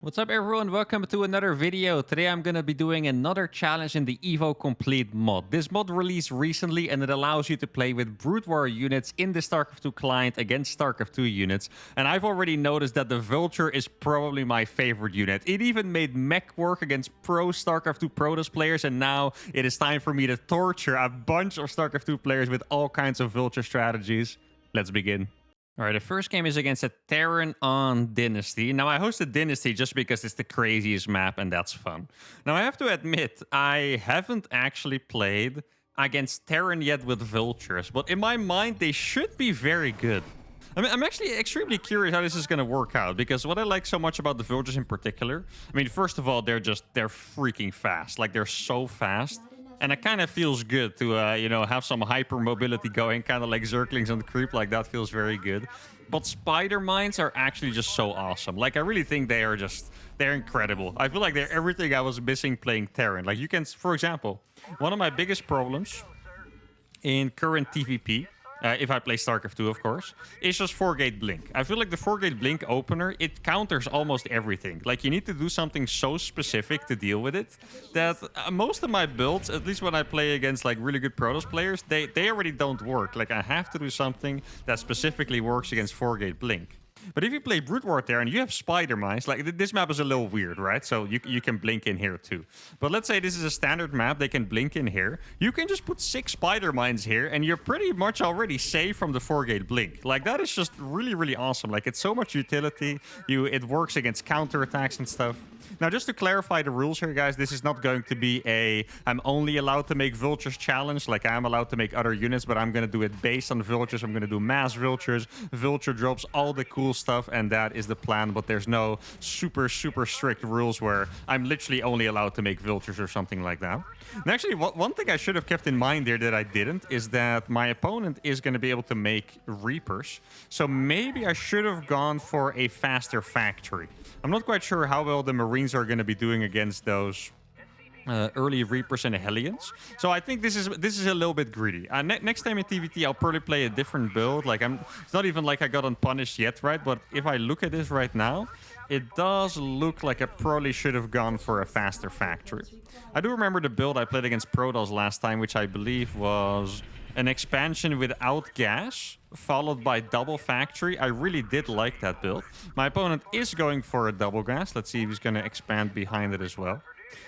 What's up everyone, welcome to another video. Today I'm gonna be doing another challenge in the Evo Complete mod. This mod released recently and it allows you to play with Brute War units in the StarCraft 2 client against StarCraft 2 units. And I've already noticed that the Vulture is probably my favorite unit. It even made mech work against pro StarCraft 2 Protoss players, and now it is time for me to torture a bunch of StarCraft 2 players with all kinds of Vulture strategies. Let's begin. All right, the first game is against a Terran on Dynasty. Now, I hosted Dynasty just because it's the craziest map, and that's fun. Now, I have to admit, I haven't actually played against Terran yet with Vultures, but in my mind, they should be very good. I mean, I'm actually extremely curious how this is going to work out, because what I like so much about the Vultures in particular, I mean, first of all, they're freaking fast. Like, they're so fast. And it kind of feels good to, have some hyper mobility going, kind of like Zerglings on the creep. Like, that feels very good. But Spider Mines are actually just so awesome. Like, I really think they're incredible. I feel like they're everything I was missing playing Terran. Like, you can, for example, one of my biggest problems in current TVP, if I play StarCraft 2, of course, is just 4-gate blink. I feel like the 4-gate blink opener, it counters almost everything. Like, you need to do something so specific to deal with it that most of my builds, at least when I play against like really good Protoss players, they already don't work. Like, I have to do something that specifically works against 4-gate blink. But if you play Brute War there and you have Spider Mines, like this map is a little weird, right? So you can blink in here too. But let's say this is a standard map, they can blink in here. You can just put 6 Spider Mines here and you're pretty much already safe from the 4-gate blink. Like, that is just really, really awesome. Like, it's so much utility. It works against counterattacks and stuff. Now, just to clarify the rules here, guys, this is not going to be I'm only allowed to make Vultures challenge. Like, I'm allowed to make other units, but I'm going to do it based on Vultures. I'm going to do mass Vultures, Vulture drops, all the cool stuff, and that is the plan. But there's no super, super strict rules where I'm literally only allowed to make Vultures or something like that. And actually, one thing I should have kept in mind there that I didn't is that my opponent is going to be able to make Reapers. So maybe I should have gone for a faster factory. I'm not quite sure how well the Marines are going to be doing against those early Reapers and Hellions. So I think this is a little bit greedy. Next time in TVT, I'll probably play a different build. Like, it's not even like I got unpunished yet, right? But if I look at this right now, it does look like I probably should have gone for a faster factory. I do remember the build I played against Protoss last time, which I believe was an expansion without gas, followed by double factory. I really did like that build. My opponent is going for a double gas. Let's see if he's going to expand behind it as well.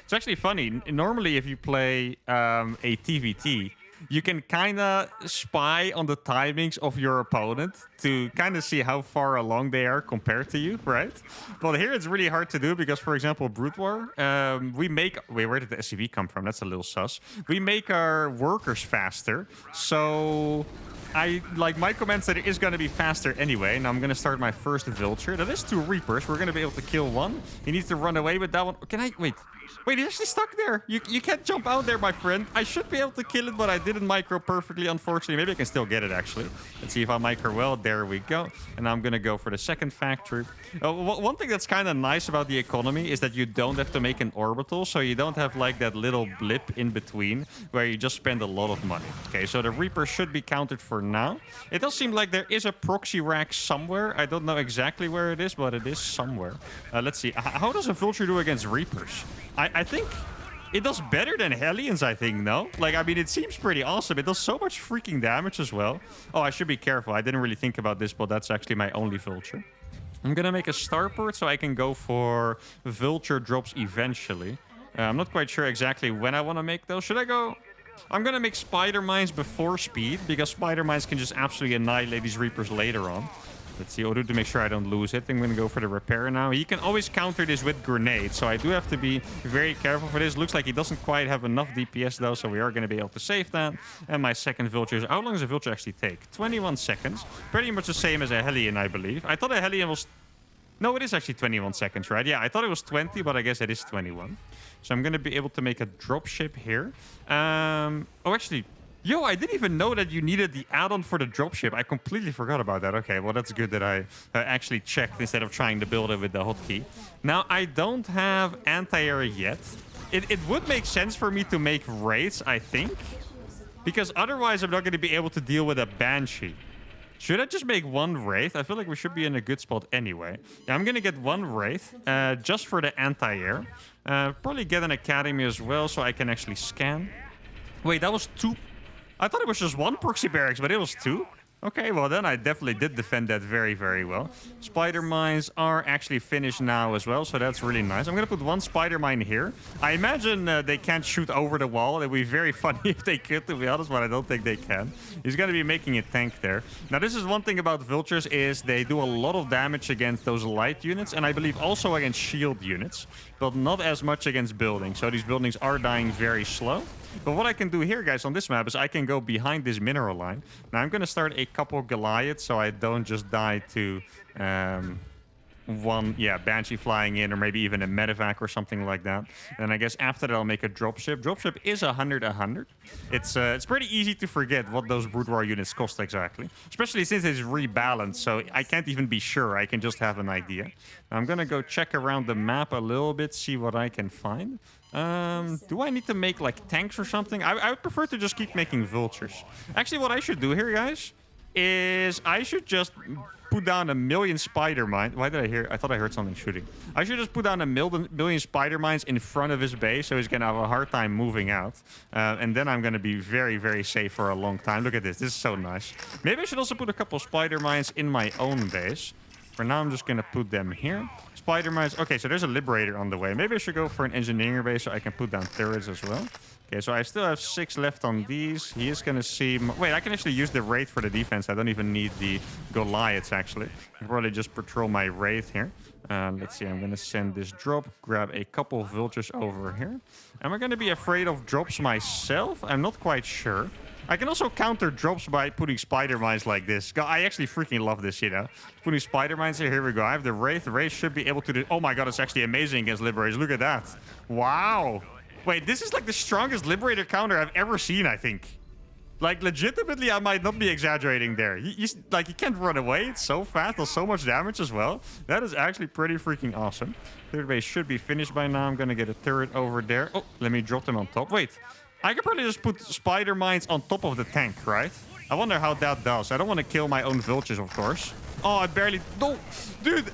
It's actually funny. Normally, if you play a TVT, you can kind of spy on the timings of your opponent to kind of see how far along they are compared to you, right? But here it's really hard to do because, for example, Brute War, we make... Wait, where did the SCV come from? That's a little sus. We make our workers faster, so my command set is going to be faster anyway, and I'm going to start my first Vulture. That is 2 Reapers. We're going to be able to kill one. He needs to run away with that one. Can I... Wait, he's actually stuck there. You can't jump out there, my friend. I should be able to kill it, but I didn't micro perfectly, unfortunately. Maybe I can still get it, actually. Let's see if I micro well. There we go. And I'm going to go for the second factory. One thing that's kind of nice about the economy is that you don't have to make an orbital, so you don't have, like, that little blip in between where you just spend a lot of money. Okay, so the Reaper should be counted for now. It does seem like there is a proxy rack somewhere. I don't know exactly where it is, but it is somewhere. Let's see. How does a Vulture do against Reapers? I think it does better than Hellions, I think, no? Like, I mean, it seems pretty awesome. It does so much freaking damage as well. Oh, I should be careful. I didn't really think about this, but that's actually my only Vulture. I'm going to make a starport so I can go for Vulture drops eventually. I'm not quite sure exactly when I want to make those. Should I go... I'm going to make Spider Mines before speed, because Spider Mines can just absolutely annihilate these Reapers later on. Let's see, Odu, to make sure I don't lose it. I'm going to go for the repair now. He can always counter this with grenades, so I do have to be very careful for this. Looks like he doesn't quite have enough DPS, though, so we are going to be able to save that. And my second Vulture is... How long does a Vulture actually take? 21 seconds. Pretty much the same as a Hellion, I believe. I thought a Hellion was... No, it is actually 21 seconds, right? Yeah, I thought it was 20, but I guess it is 21. So I'm going to be able to make a dropship here. Oh, actually... Yo, I didn't even know that you needed the add-on for the dropship. I completely forgot about that. Okay, well, that's good that I actually checked instead of trying to build it with the hotkey. Now, I don't have anti-air yet. It would make sense for me to make raids, I think. Because otherwise, I'm not going to be able to deal with a Banshee. Should I just make one Wraith? I feel like we should be in a good spot anyway. Yeah, I'm going to get one Wraith just for the anti-air. Probably get an Academy as well so I can actually scan. Wait, that was 2. I thought it was just 1 proxy barracks, but it was 2. Okay, well then I definitely did defend that very, very well. Spider mines are actually finished now as well, so that's really nice. I'm going to put 1 spider mine here. I imagine they can't shoot over the wall. It would be very funny if they could, to be honest, but I don't think they can. He's going to be making a tank there. Now, this is one thing about Vultures is they do a lot of damage against those light units, and I believe also against shield units, but not as much against buildings. So these buildings are dying very slow. But what I can do here, guys, on this map is I can go behind this mineral line. Now, I'm going to start a couple Goliaths so I don't just die to one, Banshee flying in, or maybe even a medevac or something like that. And I guess after that, I'll make a dropship. Dropship is 100. It's pretty easy to forget what those Brood War units cost exactly, especially since it's rebalanced. So I can't even be sure. I can just have an idea. I'm going to go check around the map a little bit, see what I can find. Do I need to make like tanks or something? I would prefer to just keep making Vultures. Actually, what I should do here, guys, is I should just put down 1,000,000 spider mines. Why did I hear? I thought I heard something shooting. I should just put down 1,000,000 spider mines in front of his base, so he's gonna have a hard time moving out. And then I'm gonna be very, very safe for a long time. Look at this. This is so nice. Maybe I should also put a couple spider mines in my own base. For now, I'm just gonna put them here. Spider mines. Okay, so there's a Liberator on the way. Maybe I should go for an engineering base so I can put down turrets as well. Okay, so I still have 6 left on these. He is going to see... Wait, I can actually use the Wraith for the defense. I don't even need the Goliaths, actually. I'll probably just patrol my Wraith here. Let's see, I'm going to send this drop, grab a couple of Vultures over here. Am I going to be afraid of drops myself? I'm not quite sure. I can also counter drops by putting spider mines like this. I actually freaking love this, you know. Putting spider mines here. Here we go. I have the Wraith. The Wraith should be able to do... Oh my god, it's actually amazing against Liberators. Look at that. Wow. Wait, this is like the strongest Liberator counter I've ever seen, I think. Like, legitimately, I might not be exaggerating there. You can't run away. It's so fast. Does so much damage as well. That is actually pretty freaking awesome. Third base should be finished by now. I'm going to get a turret over there. Oh, let me drop them on top. Wait. I could probably just put spider mines on top of the tank, right? I wonder how that does. I don't want to kill my own Vultures, of course. Oh, I barely... No! Dude!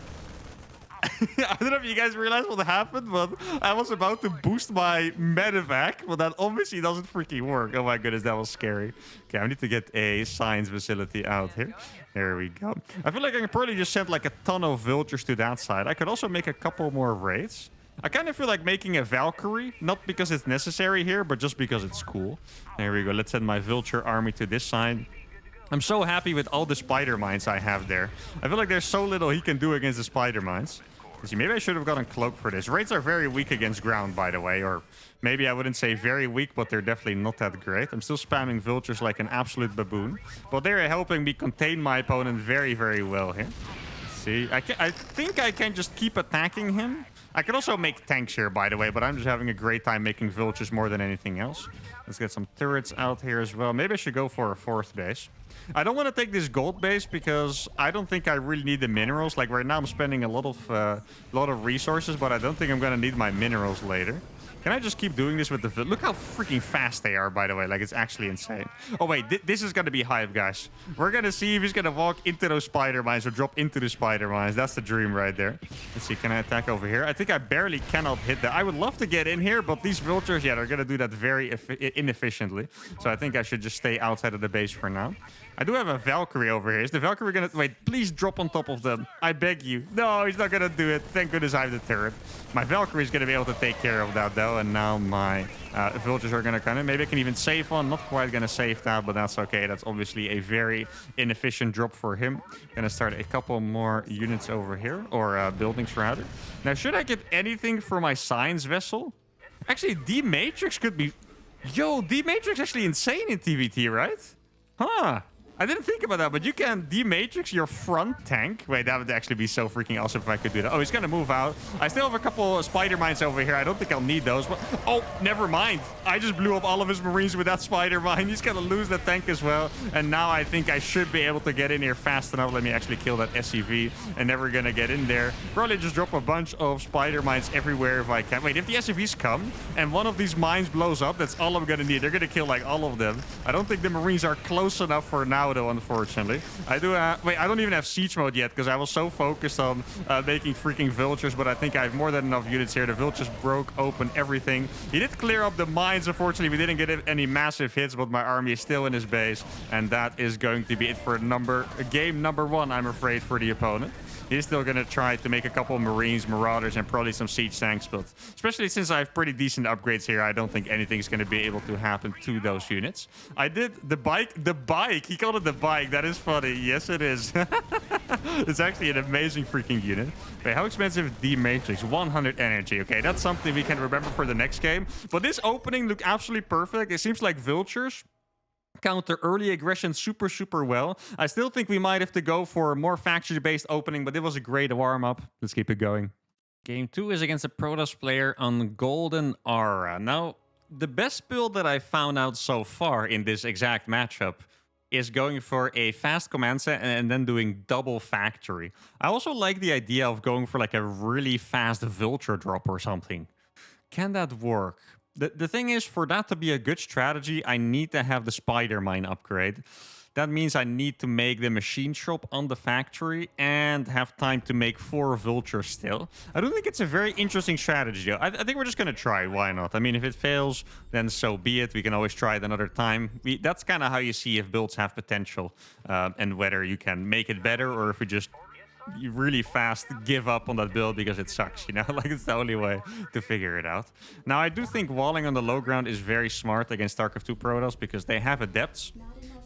I don't know if you guys realize what happened, but I was about to boost my medevac, but that obviously doesn't freaking work. Oh my goodness, that was scary. Okay, I need to get a science facility out here. There we go. I feel like I can probably just send like a ton of Vultures to that side. I could also make a couple more raids. I kind of feel like making a Valkyrie, not because it's necessary here, but just because it's cool. There we go. Let's send my Vulture army to this side. I'm so happy with all the spider mines I have there. I feel like there's so little he can do against the spider mines. See, maybe I should have gotten Cloak for this. Raids are very weak against ground, by the way. Or maybe I wouldn't say very weak, but they're definitely not that great. I'm still spamming Vultures like an absolute baboon. But they're helping me contain my opponent very, very well here. See, I think I can just keep attacking him. I can also make tanks here, by the way, but I'm just having a great time making Vultures more than anything else. Let's get some turrets out here as well. Maybe I should go for a 4th base. I don't want to take this gold base because I don't think I really need the minerals. Like right now I'm spending a lot of resources, but I don't think I'm going to need my minerals later. Can I just keep doing this with the... Look how freaking fast they are, by the way. Like, it's actually insane. Oh, wait. This is going to be hype, guys. We're going to see if he's going to walk into those spider mines or drop into the spider mines. That's the dream right there. Let's see. Can I attack over here? I think I barely cannot hit that. I would love to get in here, but these Vultures, yeah, they're going to do that very inefficiently. So I think I should just stay outside of the base for now. I do have a Valkyrie over here. Is the Valkyrie going to... Wait, please drop on top of them. I beg you. No, he's not going to do it. Thank goodness I have the turret. My Valkyrie is going to be able to take care of that, though. And now my Vultures are going to come in. Maybe I can even save one. Not quite going to save that, but that's okay. That's obviously a very inefficient drop for him. Going to start a couple more units over here. Or buildings, rather. Now, should I get anything for my science vessel? Actually, D-Matrix could be... Yo, D-Matrix actually insane in TVT, right? Huh. I didn't think about that, but you can D-Matrix your front tank. Wait, that would actually be so freaking awesome if I could do that. Oh, he's going to move out. I still have a couple of spider mines over here. I don't think I'll need those. But oh, never mind. I just blew up all of his marines with that spider mine. He's going to lose the tank as well. And now I think I should be able to get in here fast enough. Let me actually kill that SCV. And never going to get in there. Probably just drop a bunch of spider mines everywhere if I can. Wait, if the SCVs come and one of these mines blows up, that's all I'm going to need. They're going to kill like all of them. I don't think the marines are close enough for now now, though, unfortunately. I do. Wait, I don't even have siege mode yet because I was so focused on making freaking Vultures, but I think I have more than enough units here. The Vultures broke open everything. He did clear up the mines. Unfortunately, we didn't get any massive hits, but my army is still in his base, and that is going to be it for game number 1, I'm afraid, for the opponent. He's still going to try to make a couple of Marines, Marauders, and probably some Siege tanks, but especially since I have pretty decent upgrades here, I don't think anything's going to be able to happen to those units. I did the bike. He called it the bike. That is funny. Yes, it is. It's actually an amazing freaking unit. Wait, how expensive is the Matrix? 100 energy. Okay, that's something we can remember for the next game. But this opening looked absolutely perfect. It seems like Vultures counter early aggression super well. I still think we might have to go for a more factory-based opening, but it was a great warm-up. Let's keep it going. Game 2 is against a Protoss player on Golden Aura. Now, the best build that I found out so far in this exact matchup is going for a fast command set and then doing double factory. I also like the idea of going for like a really fast Vulture drop or something. Can that work? The thing is, for that to be a good strategy, I need to have the Spider Mine upgrade. That means I need to make the machine shop on the factory and have time to make 4 Vultures still. I don't think it's a very interesting strategy, though. I think we're just going to try. Why not? I mean, if it fails, then so be it. We can always try it another time. That's kind of how you see if builds have potential and whether you can make it better or if you really fast give up on that build because it sucks, you know? Like, it's the only way to figure it out. Now, I do think walling on the low ground is very smart against StarCraft 2 Protoss because they have adepts.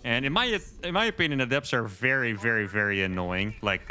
And in my opinion, adepts are very annoying. Like,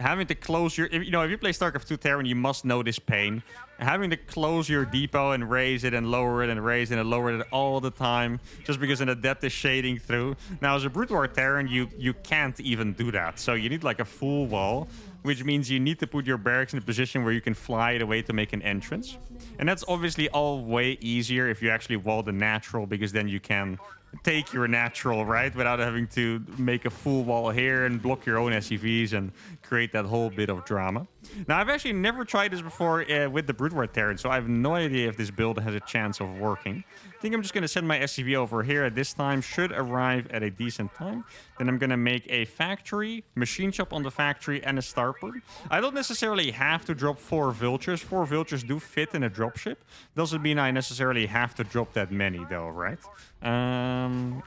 having to close your... If you play StarCraft 2 Terran, you must know this pain. Having to close your depot and raise it and lower it and raise it and lower it all the time just because an adept is shading through. Now, as a Brute War Terran, you can't even do that. So you need like a full wall, which means you need to put your barracks in a position where you can fly it away to make an entrance. And that's obviously all way easier if you actually wall the natural, because then you can take your natural, right, without having to make a full wall here and block your own SCVs and create that whole bit of drama. Now, I've actually never tried this before with the Brute War Terran, so I have no idea if this build has a chance of working. I think I'm just going to send my SCV over here at this time. Should arrive at a decent time. Then I'm going to make a factory, machine shop on the factory, and a starport. I don't necessarily have to drop 4 Vultures. 4 Vultures do fit in a dropship. Doesn't mean I necessarily have to drop that many, though, right?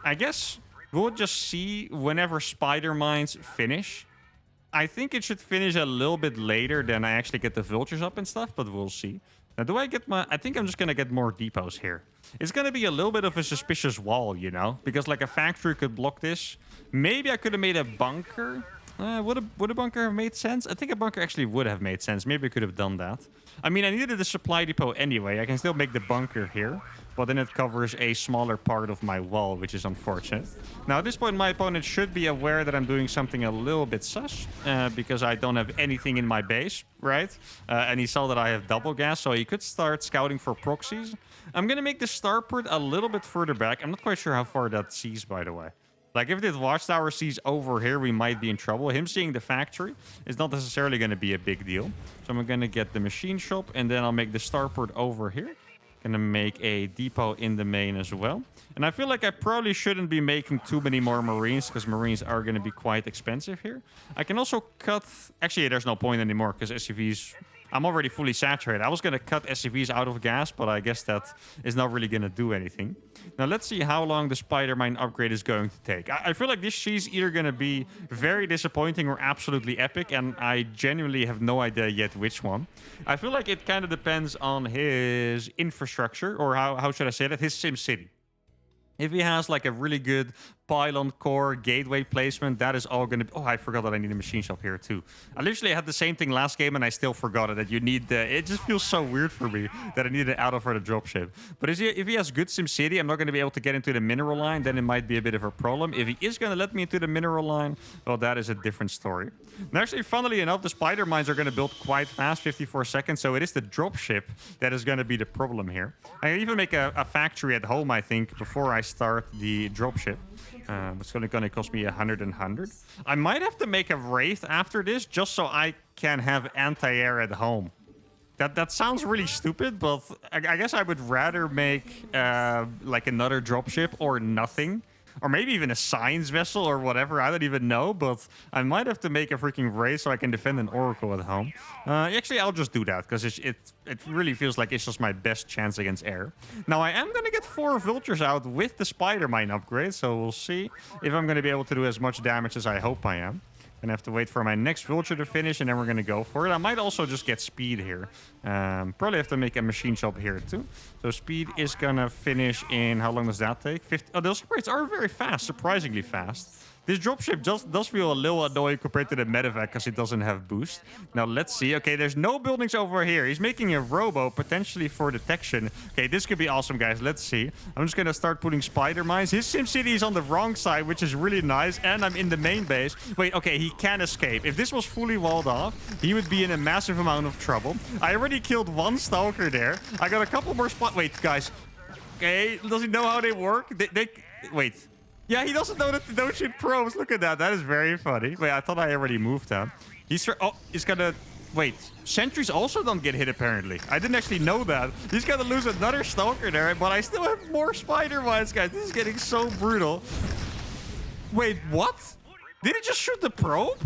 I guess we'll just see whenever Spider Mines finish. I think it should finish a little bit later than I actually get the Vultures up and stuff, but we'll see. Now, do I get I think I'm just going to get more depots here. It's going to be a little bit of a suspicious wall, you know? Because, like, a factory could block this. Maybe I could have made a bunker. Would a bunker have made sense? I think a bunker actually would have made sense. Maybe I could have done that. I mean, I needed a supply depot anyway. I can still make the bunker here. But then it covers a smaller part of my wall, which is unfortunate. Now, at this point, my opponent should be aware that I'm doing something a little bit sus. Because I don't have anything in my base, right? And he saw that I have double gas, so he could start scouting for proxies. I'm going to make the starport a little bit further back. I'm not quite sure how far that sees, by the way. Like, if this watchtower sees over here, we might be in trouble. Him seeing the factory is not necessarily going to be a big deal. So I'm going to get the machine shop, and then I'll make the starport over here. Gonna make a depot in the main as well. And I feel like I probably shouldn't be making too many more Marines, because Marines are going to be quite expensive here. I can also cut... Actually, there's no point anymore, because SCVs... I'm already fully saturated. I was going to cut SCVs out of gas, but I guess that is not really going to do anything. Now, let's see how long the Spider Mine upgrade is going to take. I feel like this is either going to be very disappointing or absolutely epic, and I genuinely have no idea yet which one. I feel like it kind of depends on his infrastructure, or how should I say that? His SimCity. If he has like a really good pylon core gateway placement, that is all going to be... Oh, I forgot that I need a machine shop here too. I literally had the same thing last game and I still forgot it. That you need the... It just feels so weird for me that I need it out of for the dropship. But if he has good SimCity, I'm not going to be able to get into the mineral line. Then it might be a bit of a problem. If he is going to let me into the mineral line, well, that is a different story. And actually, funnily enough, the spider mines are going to build quite fast, 54 seconds. So it is the dropship that is going to be the problem here. I can even make a factory at home, I think, before I start the dropship. It's going to cost me 100 and 100. I might have to make a Wraith after this just so I can have anti-air at home. That sounds really stupid, but I guess I would rather make like another dropship or nothing. or maybe even a science vessel or whatever. I don't even know, but I might have to make a freaking race so I can defend an oracle at home. Actually, I'll just do that because it really feels like it's just my best chance against air. Now, I am going to get 4 Vultures out with the Spider Mine upgrade, so we'll see if I'm going to be able to do as much damage as I hope I am. Gonna have to wait for my next Vulture to finish, and then we're gonna go for it. I might also just get speed here. Probably have to make a machine shop here too. So speed is gonna finish in, how long does that take? 50. Oh, those upgrades are very fast, surprisingly fast. This dropship does feel a little annoying compared to the medevac because it doesn't have boost. Now, let's see. Okay, there's no buildings over here. He's making a robo, potentially for detection. Okay, this could be awesome, guys. Let's see. I'm just going to start putting spider mines. His SimCity is on the wrong side, which is really nice. And I'm in the main base. Wait, okay, he can escape. If this was fully walled off, he would be in a massive amount of trouble. I already killed 1 stalker there. I got a couple more Wait, guys. Okay, does he know how they work? Wait. Yeah, he doesn't know that the no-shit probes. Look at that. That is very funny. Wait, I thought I already moved that. He's gonna... Wait. Sentries also don't get hit, apparently. I didn't actually know that. He's gonna lose another stalker there, but I still have more spider mines, guys. This is getting so brutal. Wait, what? Did he just shoot the probe?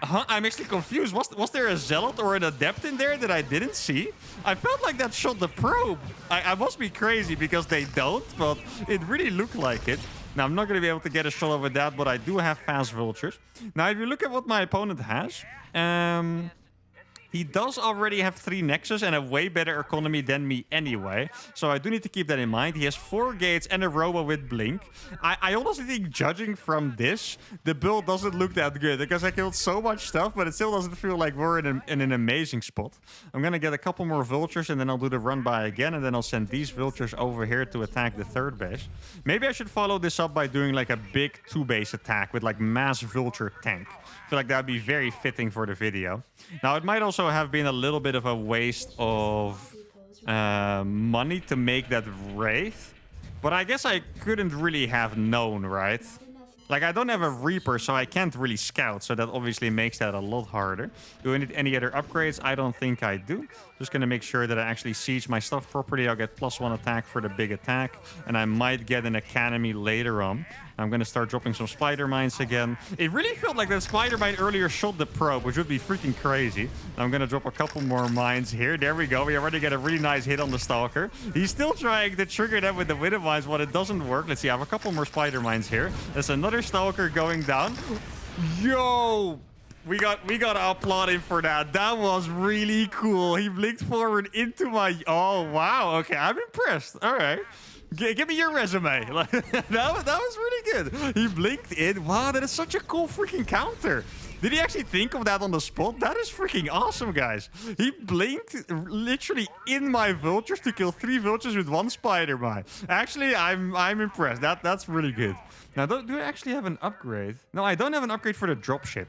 Huh? I'm actually confused. Was there a zealot or an adept in there that I didn't see? I felt like that shot the probe. I must be crazy because they don't, but it really looked like it. Now, I'm not going to be able to get a shot over that, but I do have fast Vultures. Now, if you look at what my opponent has, he does already have 3 Nexus and a way better economy than me anyway. So I do need to keep that in mind. He has 4 gates and a robo with blink. I honestly think, judging from this, the build doesn't look that good because I killed so much stuff, but it still doesn't feel like we're in an amazing spot. I'm going to get a couple more Vultures and then I'll do the run by again, and then I'll send these Vultures over here to attack the 3rd base. Maybe I should follow this up by doing like a big 2-base attack with like mass Vulture tank. I feel like that would be very fitting for the video. Now, it might also have been a little bit of a waste of money to make that Wraith, but I guess I couldn't really have known, right? Like, I don't have a Reaper, so I can't really scout, so that obviously makes that a lot harder. Do I need any other upgrades? I don't think I do. Just gonna make sure that I actually siege my stuff properly. I'll get +1 attack for the big attack, and I might get an academy later on. I'm gonna start dropping some spider mines again. It really felt like that spider mine earlier shot the probe, which would be freaking crazy. I'm gonna drop a couple more mines here. There we go. We already get a really nice hit on the stalker. He's still trying to trigger that with the widow mines, but it doesn't work. Let's see. I have a couple more spider mines here. There's another stalker going down. Yo! We got to applaud him for that. That was really cool. He blinked forward into my... Oh, wow. Okay, I'm impressed. All right. Give me your resume. that was really good. He blinked in. Wow, that is such a cool freaking counter. Did he actually think of that on the spot? That is freaking awesome, guys. He blinked literally in my Vultures to kill 3 Vultures with 1 spider mine. Actually, I'm impressed. That's really good. Now, do I actually have an upgrade? No, I don't have an upgrade for the dropship.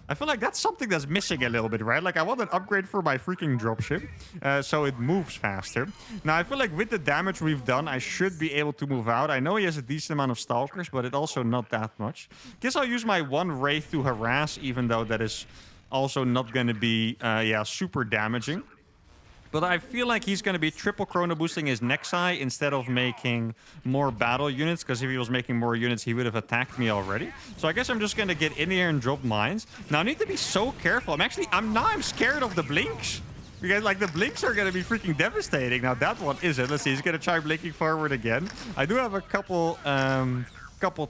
I feel like that's something that's missing a little bit, right? Like, I want an upgrade for my freaking dropship, so it moves faster. Now, I feel like with the damage we've done, I should be able to move out. I know he has a decent amount of stalkers, but it's also not that much. Guess I'll use my 1 Wraith to harass, even though that is also not going to be, super damaging. But I feel like he's going to be triple chrono boosting his Nexi instead of making more battle units, because if he was making more units, he would have attacked me already. So I guess I'm just going to get in here and drop mines. Now, I need to be so careful. I'm scared of the blinks. Because, like, the blinks are going to be freaking devastating. Now, that one isn't. Let's see. He's going to try blinking forward again. I do have a couple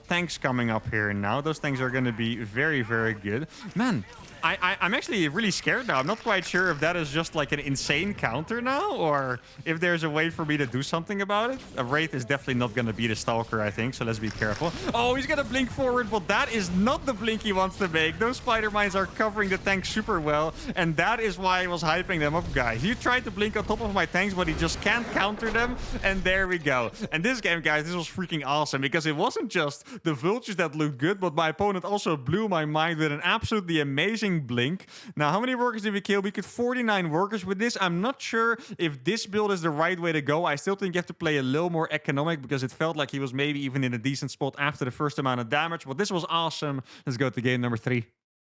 tanks coming up here now. Those things are going to be very, very good. Man, I'm actually really scared now. I'm not quite sure if that is just like an insane counter now, or if there's a way for me to do something about it. A Wraith is definitely not going to be the Stalker, I think, so let's be careful. Oh, he's going to blink forward, but that is not the blink he wants to make. Those spider mines are covering the tank super well, and that is why I was hyping them up, guys. He tried to blink on top of my tanks, but he just can't counter them, and there we go. And this game, guys, this was freaking awesome, because it wasn't just the Vultures that looked good, but my opponent also blew my mind with an absolutely amazing blink. Now, how many workers did we kill? We killed 49 workers with this. I'm not sure if this build is the right way to go. I still think you have to play a little more economic, because it felt like he was maybe even in a decent spot after the first amount of damage, but this was awesome. Let's go to game number 3. All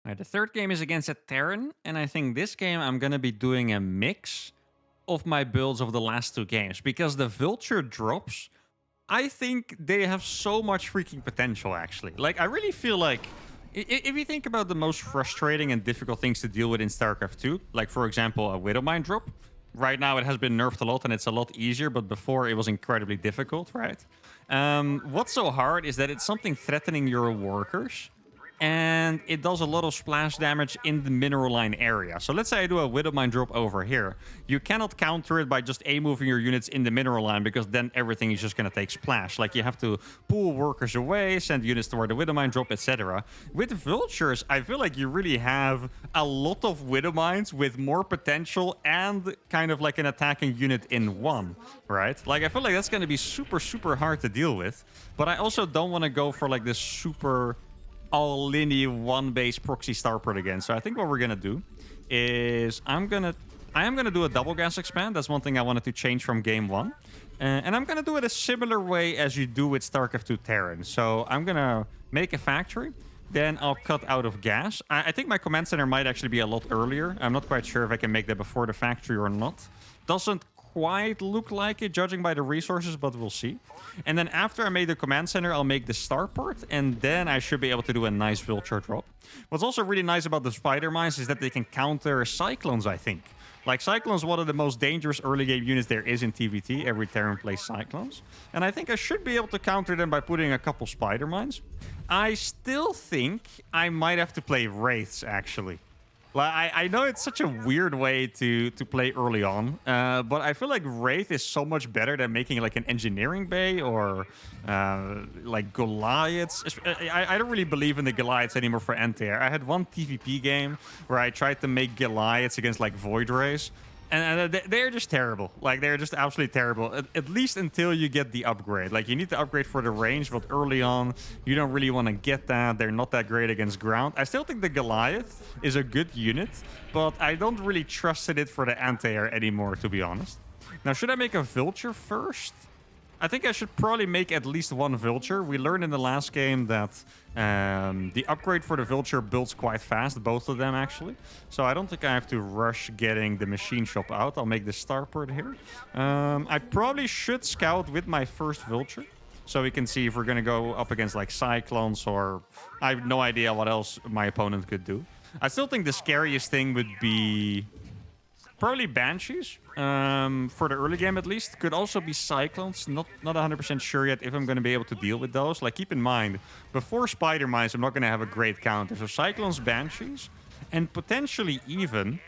right, the third game is against a Terran, and I think this game I'm going to be doing a mix of my builds of the last 2 games, because the Vulture drops I think they have so much freaking potential, actually. Like, I really feel like if you think about the most frustrating and difficult things to deal with in StarCraft 2, like, for example, a Widowmine drop, right now it has been nerfed a lot and it's a lot easier, but before it was incredibly difficult, right? What's so hard is that it's something threatening your workers, and it does a lot of splash damage in the mineral line area. So let's say I do a Widowmine drop over here. You cannot counter it by just A-moving your units in the mineral line, because then everything is just going to take splash. Like, you have to pull workers away, send units toward the Widowmine drop, etc. With Vultures, I feel like you really have a lot of Widowmines with more potential and kind of like an attacking unit in one, right? Like, I feel like that's going to be super, super hard to deal with. But I also don't want to go for like this super all-linny one-base proxy starport again. So I think what we're gonna do is I am gonna do a double gas expand. That's one thing I wanted to change from game one. And I'm gonna do it a similar way as you do with StarCraft 2 Terran. So I'm gonna make a factory, then I'll cut out of gas. I think my command center might actually be a lot earlier. I'm not quite sure if I can make that before the factory or not. Doesn't quite look like it, judging by the resources, but we'll see. And then after I made the command center, I'll make the starport, and then I should be able to do a nice Vulture drop. What's also really nice about the spider mines is that they can counter cyclones, I think. Like, Cyclone's one of the most dangerous early game units there is in TVT. Every Terran plays Cyclones. And I think I should be able to counter them by putting a couple spider mines. I still think I might have to play Wraiths, actually. Like, I know it's such a weird way to play early on, but I feel like Wraith is so much better than making like an engineering bay or like Goliaths. I don't really believe in the Goliaths anymore for NTR. I had one TVP game where I tried to make Goliaths against like Void Rays. And they're just terrible. Like, they're just absolutely terrible. At least until you get the upgrade. Like, you need to upgrade for the range, but early on, you don't really want to get that. They're not that great against ground. I still think the Goliath is a good unit, but I don't really trust in it for the anti-air anymore, to be honest. Now, should I make a Vulture first? I think I should probably make at least one Vulture. We learned in the last game that the upgrade for the Vulture builds quite fast, both of them actually. So I don't think I have to rush getting the machine shop out. I'll make the starport here. I probably should scout with my first Vulture, so we can see if we're going to go up against like Cyclones, or I have no idea what else my opponent could do. I still think the scariest thing would be probably Banshees, for the early game at least. Could also be Cyclones. Not 100% sure yet if I'm going to be able to deal with those. Like, keep in mind, before Spider Mines, I'm not going to have a great counter. So Cyclones, Banshees, and potentially even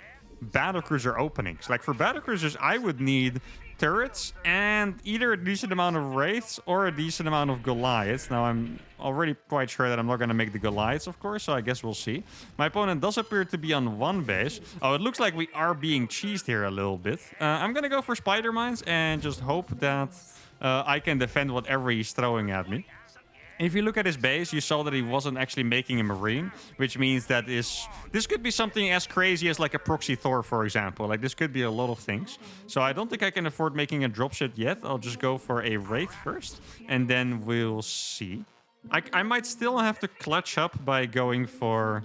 Battlecruiser openings. Like, for Battlecruisers, I would need turrets and either a decent amount of Wraiths or a decent amount of Goliaths. Now, I'm already quite sure that I'm not going to make the Goliaths, of course, so I guess we'll see. My opponent does appear to be on one base. Oh, it looks like we are being cheesed here a little bit. I'm going to go for Spider Mines and just hope that I can defend whatever he's throwing at me. If you look at his base, you saw that he wasn't actually making a Marine, which means that this could be something as crazy as like a proxy Thor, for example. Like, this could be a lot of things. So I don't think I can afford making a dropship yet. I'll just go for a Wraith first, and then we'll see. I might still have to clutch up by going for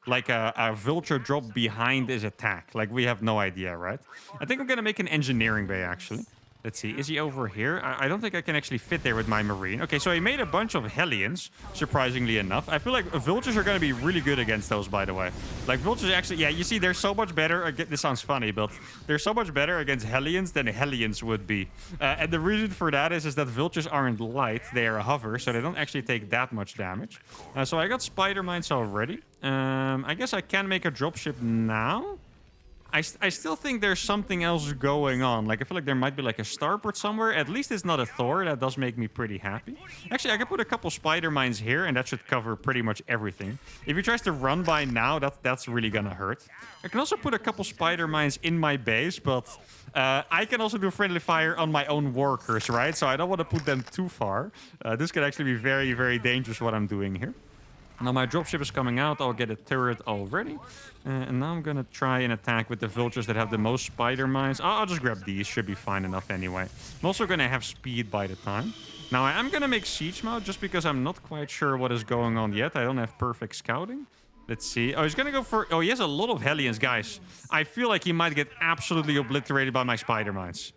like a Vulture drop behind his attack. Like, we have no idea, right? I think I'm going to make an engineering bay, actually. Let's see, is he over here? I don't think I can actually fit there with my Marine. Okay, so he made a bunch of Hellions, surprisingly enough. I feel like Vultures are going to be really good against those, by the way. Like, Vultures actually, yeah, you see, they're so much better. This sounds funny, but they're so much better against Hellions than Hellions would be. And the reason for that is that Vultures aren't light. They are hover, so they don't actually take that much damage. So I got Spider Mines already. I guess I can make a dropship now. I still think there's something else going on. Like, I feel like there might be like a starport somewhere. At least it's not a Thor. That does make me pretty happy. Actually, I can put a couple spider mines here, and that should cover pretty much everything. If he tries to run by now, that's really gonna hurt. I can also put a couple spider mines in my base, but I can also do friendly fire on my own workers, right? So I don't want to put them too far. This could actually be very, very dangerous what I'm doing here. Now my dropship is coming out. I'll get a turret already. And now I'm going to try and attack with the Vultures that have the most spider mines. I'll just grab these. Should be fine enough anyway. I'm also going to have speed by the time. Now I am going to make siege mode just because I'm not quite sure what is going on yet. I don't have perfect scouting. Let's see. Oh, he's going to go for... Oh, he has a lot of Hellions, guys. I feel like he might get absolutely obliterated by my spider mines.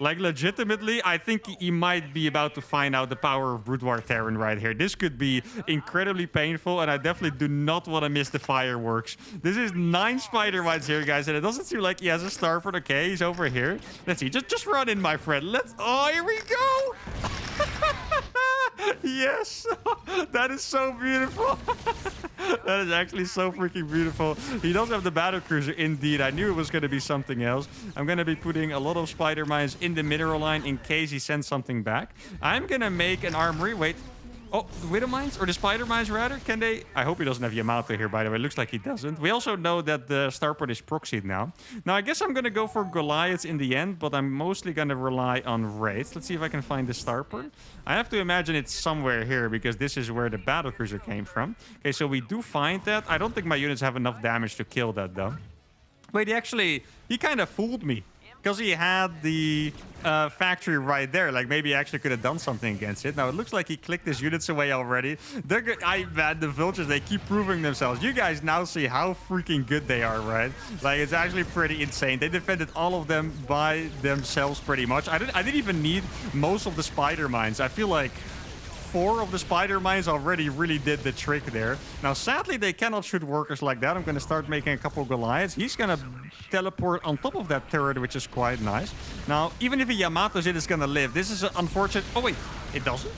Like, legitimately, I think he might be about to find out the power of Brood War Terran right here. This could be incredibly painful, and I definitely do not want to miss the fireworks. This is 9 spider mites here, guys, and it doesn't seem like he has a starport. Okay, he's over here. Let's see. Just run in, my friend. Oh, here we go. Yes. That is so beautiful. That is actually so freaking beautiful. He does have the battle cruiser, indeed. I knew it was going to be something else. I'm going to be putting a lot of spider mines in the mineral line in case he sends something back. I'm going to make an armory. Wait. Oh, the widow mines or the spider mines rather? Can they? I hope he doesn't have Yamato here, by the way. It looks like he doesn't. We also know that the starport is proxied now. Now, I guess I'm going to go for Goliaths in the end, but I'm mostly going to rely on raids. Let's see if I can find the starport. I have to imagine it's somewhere here because this is where the battle cruiser came from. Okay, so we do find that. I don't think my units have enough damage to kill that, though. Wait, he kind of fooled me. Because he had the factory right there. Like, maybe he actually could have done something against it. Now, it looks like he clicked his units away already. They're good. Man, the Vultures, they keep proving themselves. You guys now see how freaking good they are, right? Like, it's actually pretty insane. They defended all of them by themselves pretty much. I didn't even need most of the spider mines. I feel like 4 of the spider mines already really did the trick there. Now, sadly, they cannot shoot workers like that. I'm going to start making a couple Goliaths. He's going to teleport on top of that turret, which is quite nice. Now, even if a Yamato's it is going to live, this is an unfortunate... Oh, wait. It doesn't?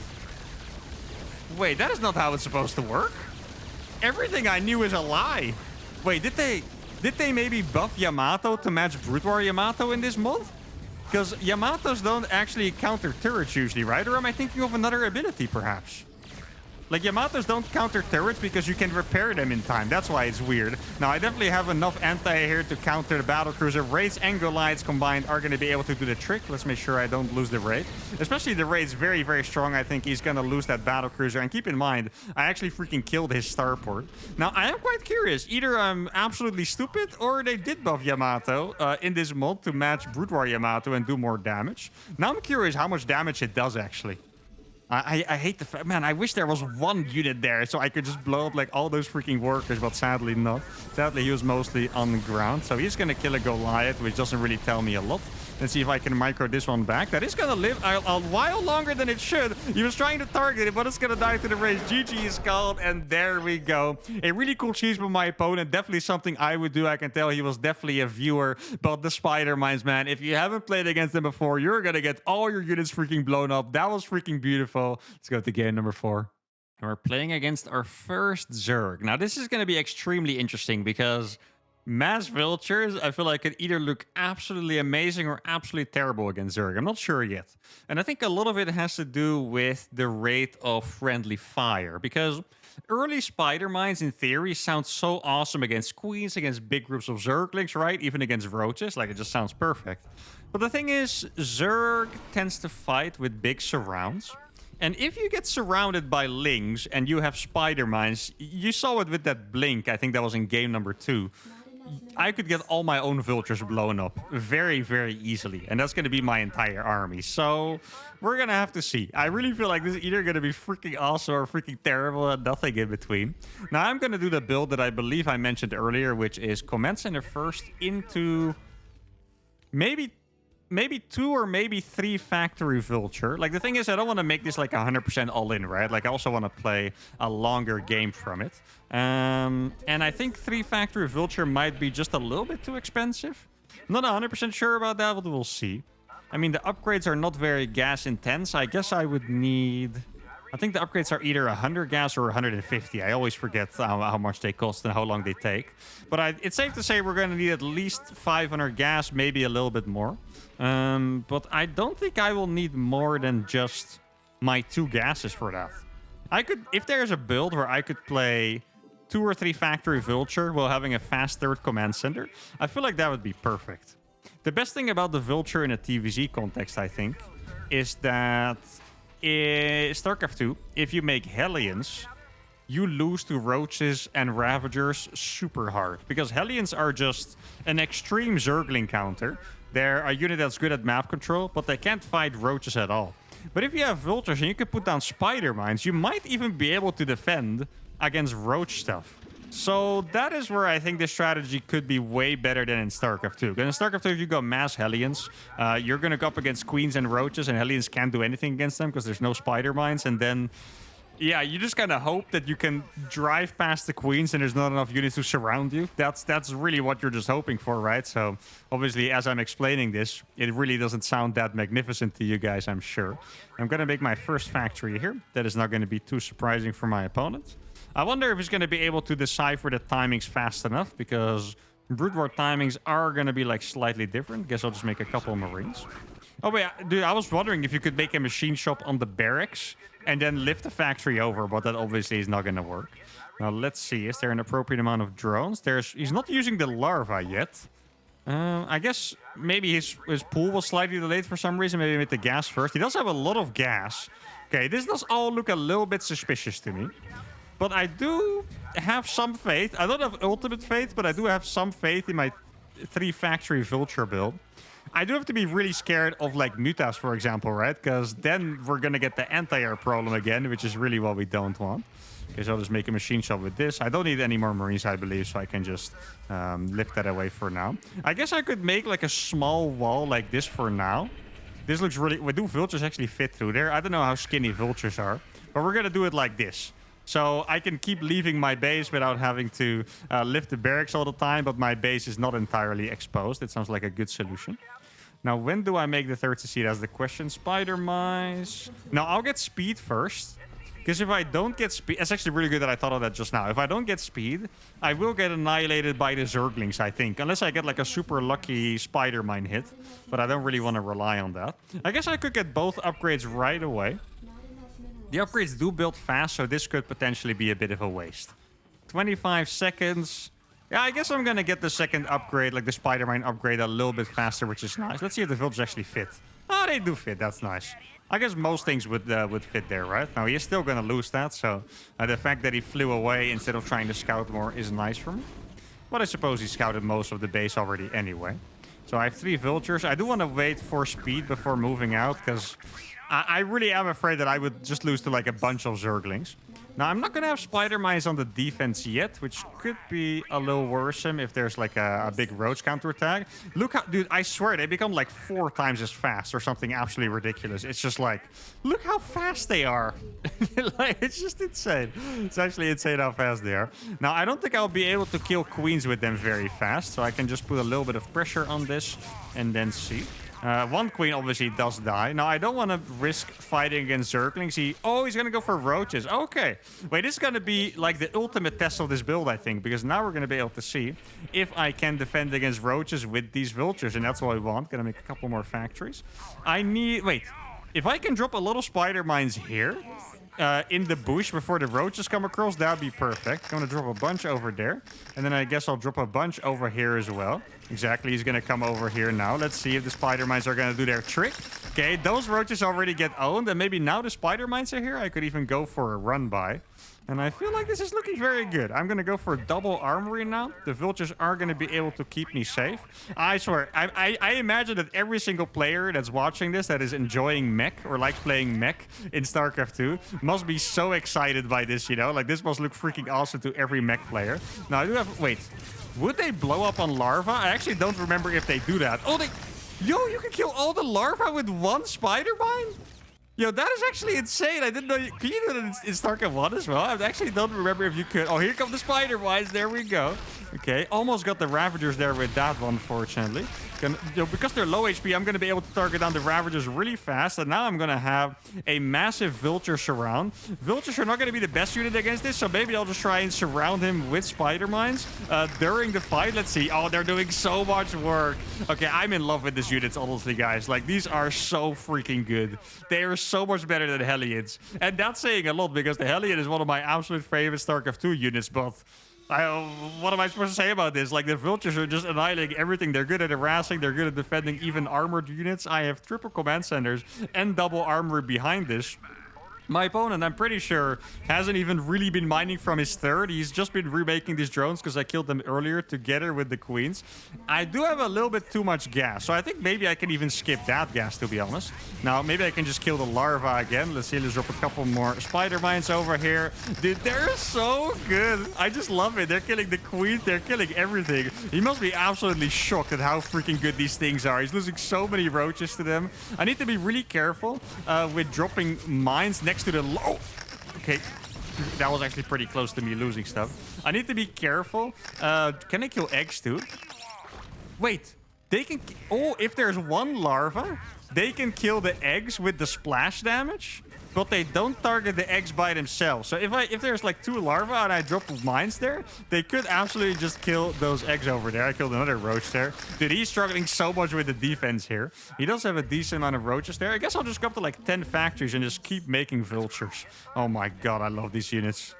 Wait, that is not how it's supposed to work. Everything I knew is a lie. Wait, did they maybe buff Yamato to match Brood War Yamato in this mod? Because Yamatos don't actually counter turrets usually, right? Or am I thinking of another ability, perhaps? Like, Yamatos don't counter turrets because you can repair them in time. That's why it's weird. Now, I definitely have enough anti here to counter the battle cruiser. Raids and Goliaths combined are going to be able to do the trick. Let's make sure I don't lose the raid. Especially the raid's very, very strong. I think he's going to lose that battle cruiser. And keep in mind, I actually freaking killed his starport. Now, I am quite curious. Either I'm absolutely stupid or they did buff Yamato in this mod to match Brood War Yamato and do more damage. Now, I'm curious how much damage it does, actually. I hate the fact, man, I wish there was one unit there so I could just blow up like all those freaking workers, but sadly not. Sadly, he was mostly on the ground. So he's going to kill a Goliath, which doesn't really tell me a lot. Let's see if I can micro this one back. That is going to live a while longer than it should. He was trying to target it, but it's going to die to the race. GG is called, and there we go. A really cool cheese from my opponent. Definitely something I would do. I can tell he was definitely a viewer. But the spider mines, man, if you haven't played against them before, you're going to get all your units freaking blown up. That was freaking beautiful. Let's go to game number 4. And we're playing against our first Zerg. Now, this is going to be extremely interesting because mass Vultures, I feel like, could either look absolutely amazing or absolutely terrible against Zerg. I'm not sure yet. And I think a lot of it has to do with the rate of friendly fire. Because early spider mines, in theory, sound so awesome against queens, against big groups of Zerglings, right? Even against roaches. Like, it just sounds perfect. But the thing is, Zerg tends to fight with big surrounds. And if you get surrounded by lings and you have spider mines, you saw it with that blink. I think that was in game number 2. I could get all my own Vultures blown up very, very easily. And that's going to be my entire army. So we're going to have to see. I really feel like this is either going to be freaking awesome or freaking terrible and nothing in between. Now, I'm going to do the build that I believe I mentioned earlier, which is Command Center first into maybe 2 or maybe 3 factory Vulture. Like, the thing is, I don't want to make this like 100% all in, right? Like, I also want to play a longer game from it. And I think 3 factory Vulture might be just a little bit too expensive. I'm not 100% sure about that, but we'll see. I mean, the upgrades are not very gas intense. I guess I would need... I think the upgrades are either 100 gas or 150. I always forget how much they cost and how long they take. But it's safe to say we're going to need at least 500 gas, maybe a little bit more. But I don't think I will need more than just my 2 gases for that. I could, if there's a build where I could play 2 or 3 factory Vulture while having a fast 3rd command center, I feel like that would be perfect. The best thing about the Vulture in a TVZ context, I think, is that in StarCraft 2, if you make Hellions, you lose to Roaches and Ravagers super hard. Because Hellions are just an extreme Zergling counter. They're a unit that's good at map control, but they can't fight Roaches at all. But if you have Vultures and you can put down Spider Mines, you might even be able to defend against Roach stuff. So that is where I think this strategy could be way better than in StarCraft 2. Because in StarCraft 2, if you go mass Hellions, you're going to go up against Queens and Roaches, and Hellions can't do anything against them because there's no Spider Mines. And then, yeah, you just kind of hope that you can drive past the Queens and there's not enough units to surround you. That's really what you're just hoping for, right? So obviously, as I'm explaining this, it really doesn't sound that magnificent to you guys, I'm sure. I'm going to make my first factory here. That is not going to be too surprising for my opponent. I wonder if he's going to be able to decipher the timings fast enough, because Brood War timings are going to be like slightly different. Guess I'll just make a couple Marines. Oh, wait, dude, I was wondering if you could make a machine shop on the barracks and then lift the factory over, but that obviously is not going to work. Now, let's see. Is there an appropriate amount of drones? He's not using the larva yet. I guess maybe his pool was slightly delayed for some reason. Maybe with the gas first. He does have a lot of gas. Okay, this does all look a little bit suspicious to me. But I do have some faith. I don't have ultimate faith, but I do have some faith in my 3-factory Vulture build. I do have to be really scared of, like, mutas, for example, right? Because then we're going to get the anti-air problem again, which is really what we don't want. Okay, so I'll just make a machine shop with this. I don't need any more Marines, I believe, so I can just lift that away for now. I guess I could make, like, a small wall like this for now. This looks really... Well, do Vultures actually fit through there? I don't know how skinny Vultures are, but we're going to do it like this. So I can keep leaving my base without having to lift the barracks all the time, but my base is not entirely exposed. It sounds like a good solution. Now, when do I make the third CC? That's the question. Spider Mice. Now, I'll get speed first. Because if I don't get speed... It's actually really good that I thought of that just now. If I don't get speed, I will get annihilated by the Zerglings, I think. Unless I get like a super lucky Spider Mine hit. But I don't really want to rely on that. I guess I could get both upgrades right away. The upgrades do build fast, so this could potentially be a bit of a waste. 25 seconds. Yeah, I guess I'm going to get the second upgrade, like the Spider-Mine upgrade, a little bit faster, which is nice. Let's see if the Vultures actually fit. Oh, they do fit. That's nice. I guess most things would fit there, right? Now, he is still going to lose that, so the fact that he flew away instead of trying to scout more is nice for me. But I suppose he scouted most of the base already anyway. So I have 3 Vultures. I do want to wait for speed before moving out, because I really am afraid that I would just lose to like a bunch of Zerglings. Now, I'm not going to have Spider Mines on the defense yet, which could be a little worrisome if there's like a big Roach counterattack. Look how, dude, I swear they become like 4 times as fast or something absolutely ridiculous. It's just like, look how fast they are. Like, it's just insane. It's actually insane how fast they are. Now, I don't think I'll be able to kill Queens with them very fast, so I can just put a little bit of pressure on this and then see. One Queen obviously does die. Now, I don't want to risk fighting against Zerglings. Oh, he's going to go for Roaches. Okay. Wait, this is going to be like the ultimate test of this build, I think. Because now we're going to be able to see if I can defend against Roaches with these Vultures. And that's what I want. Going to make a couple more factories. Wait. If I can drop a little Spider Mines here in the bush before the Roaches come across, that would be perfect. I'm going to drop a bunch over there. And then I guess I'll drop a bunch over here as well. Exactly, he's going to come over here now. Let's see if the Spider Mines are going to do their trick. Okay, those Roaches already get owned. And maybe now the Spider Mines are here, I could even go for a run by. And I feel like this is looking very good. I'm going to go for a double armory now. The Vultures are going to be able to keep me safe. I swear, I imagine that every single player that's watching this that is enjoying mech or likes playing mech in StarCraft 2 must be so excited by this, you know? Like, this must look freaking awesome to every mech player. Now, I do have... Wait. Would they blow up on larva? I actually don't remember if they do that. Oh, Yo, you can kill all the larva with one Spider Mine? Yo, that is actually insane. I didn't know Can you do that in StarCraft 1 as well? I actually don't remember if you could. Oh, here come the Spider Mines. There we go. Okay, almost got the Ravagers there with that one, fortunately. Because they're low HP, I'm going to be able to target down the Ravagers really fast. And now I'm going to have a massive Vulture surround. Vultures are not going to be the best unit against this, so maybe I'll just try and surround him with Spider Mines during the fight. Let's see. Oh, they're doing so much work. Okay, I'm in love with these units, honestly, guys. Like, these are so freaking good. They are so much better than Hellions. And that's saying a lot, because the Hellion is one of my absolute favorite StarCraft 2 units, but... what am I supposed to say about this? Like, the Vultures are just annihilating everything. They're good at harassing. They're good at defending even armored units. I have triple command centers and double armor behind this. My opponent, I'm pretty sure, hasn't even really been mining from his third. He's just been remaking these drones because I killed them earlier together with the queens. I do have a little bit too much gas, so I think maybe I can even skip that gas, to be honest. Now, maybe I can just kill the larva again. Let's see, let's drop a couple more spider mines over here. Dude, they're so good. I just love it. They're killing the queens. They're killing everything. He must be absolutely shocked at how freaking good these things are. He's losing so many roaches to them. I need to be really careful with dropping mines next to the low. Okay, that was actually pretty close to me losing stuff. I need to be careful. Can I kill eggs too? Wait, they can. Oh, if there's one larva, they can kill the eggs with the splash damage, but they don't target the eggs by themselves. So if there's like 2 larvae and I drop mines there, they could absolutely just kill those eggs over there. I killed another roach there. Dude, he's struggling so much with the defense here. He does have a decent amount of roaches there. I guess I'll just go up to like 10 factories and just keep making vultures. Oh my god, I love these units.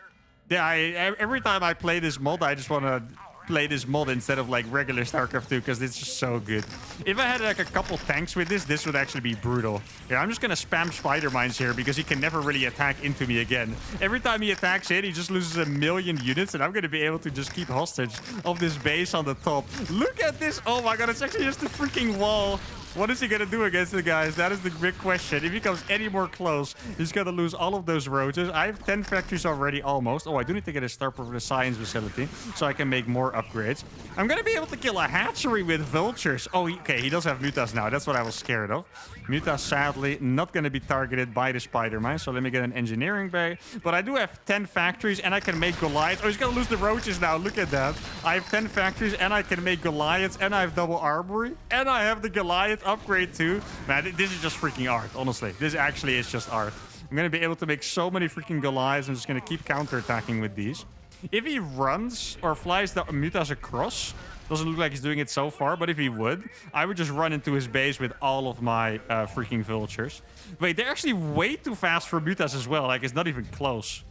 Yeah, every time I play this mod, I just want to play this mod instead of like regular StarCraft 2 because it's just so good. If I had like a couple tanks with this would actually be brutal. Yeah, I'm just gonna spam spider mines here because he can never really attack into me again. Every time he attacks it, he just loses 1,000,000 units, and I'm gonna be able to just keep hostage of this base on the top. Look at this! Oh my god, it's actually just a freaking wall. What is he going to do against the guys? That is the big question. If he comes any more close, he's going to lose all of those roaches. I have 10 factories already, almost. Oh, I do need to get a star for the science facility so I can make more upgrades. I'm going to be able to kill a hatchery with vultures. Oh, okay, he does have mutas now. That's what I was scared of. Mutas, sadly, not going to be targeted by the spider mine. So let me get an engineering bay. But I do have 10 factories, and I can make Goliaths. Oh, he's going to lose the roaches now. Look at that. I have 10 factories, and I can make Goliaths, and I have double armory, and I have the Goliath upgrade too. Man, this is just freaking art, honestly. This actually is just art. I'm going to be able to make so many freaking Goliaths. I'm just going to keep counterattacking with these. If he runs or flies the mutas across, doesn't look like he's doing it so far, but if he would, I would just run into his base with all of my freaking vultures. Wait, they're actually way too fast for mutas as well. Like, it's not even close.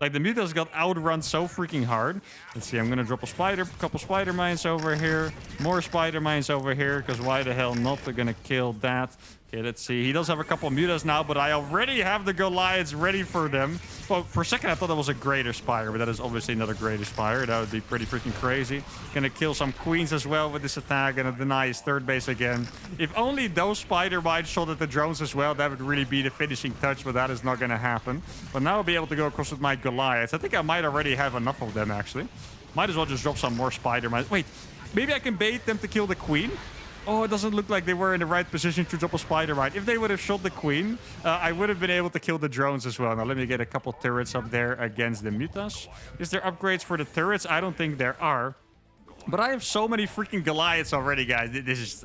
Like, the mutas got outrun so freaking hard. Let's see, I'm gonna drop a couple spider mines over here. More spider mines over here, because why the hell not? They're gonna kill that. Okay, let's see. He does have a couple mutas now, but I already have the Goliaths ready for them. Well, for a second, I thought that was a greater spire, but that is obviously not a greater spire. That would be pretty freaking crazy. Gonna kill some queens as well with this attack. Gonna deny his third base again. If only those spider mines shot at the drones as well, that would really be the finishing touch, but that is not gonna happen. But now I'll be able to go across with my Goliaths. I think I might already have enough of them, actually. Might as well just drop some more spider mines. Wait, maybe I can bait them to kill the queen? Oh, it doesn't look like they were in the right position to drop a spider mine. If they would have shot the queen, I would have been able to kill the drones as well. Now, let me get a couple turrets up there against the mutas. Is there upgrades for the turrets? I don't think there are. But I have so many freaking Goliaths already, guys. This is...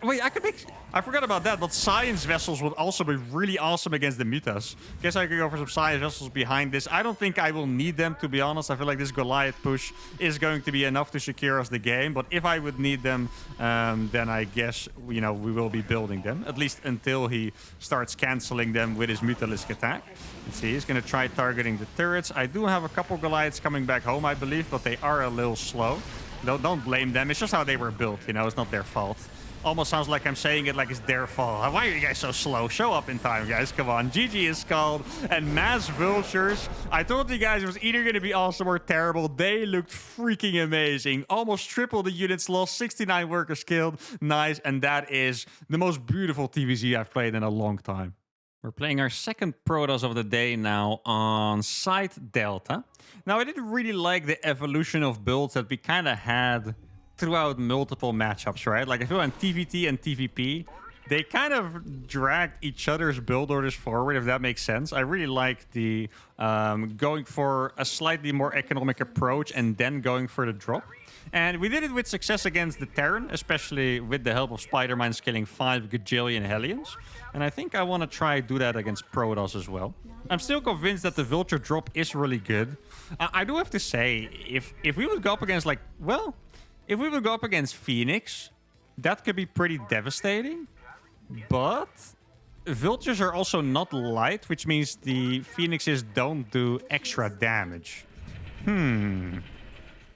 Wait, I could make... I forgot about that, but science vessels would also be really awesome against the mutas. Guess I could go for some science vessels behind this. I don't think I will need them, to be honest. I feel like this Goliath push is going to be enough to secure us the game. But if I would need them, then I guess, you know, we will be building them. At least until he starts canceling them with his Mutalisk attack. Let's see, he's going to try targeting the turrets. I do have a couple Goliaths coming back home, I believe, but they are a little slow. Don't blame them. It's just how they were built, you know? It's not their fault. Almost sounds like I'm saying it like it's their fault. Why are you guys so slow? Show up in time, guys. Come on. GG is called. And mass vultures. I told you guys it was either going to be awesome or terrible. They looked freaking amazing. Almost triple the units lost. 69 workers killed. Nice. And that is the most beautiful TVZ I've played in a long time. We're playing our second Protoss of the day now on Site Delta. Now, I didn't really like the evolution of builds that we kind of had throughout multiple matchups, right? Like, I feel on TVT and TVP, they kind of dragged each other's build orders forward, if that makes sense. I really like the going for a slightly more economic approach and then going for the drop. And we did it with success against the Terran, especially with the help of spider mines killing 5 gajillion Hellions. And I think I want to try do that against Protoss as well. I'm still convinced that the Vulture drop is really good. I do have to say, if we would go up against, like, well, if we would go up against Phoenix, that could be pretty devastating. But Vultures are also not light, which means the Phoenixes don't do extra damage.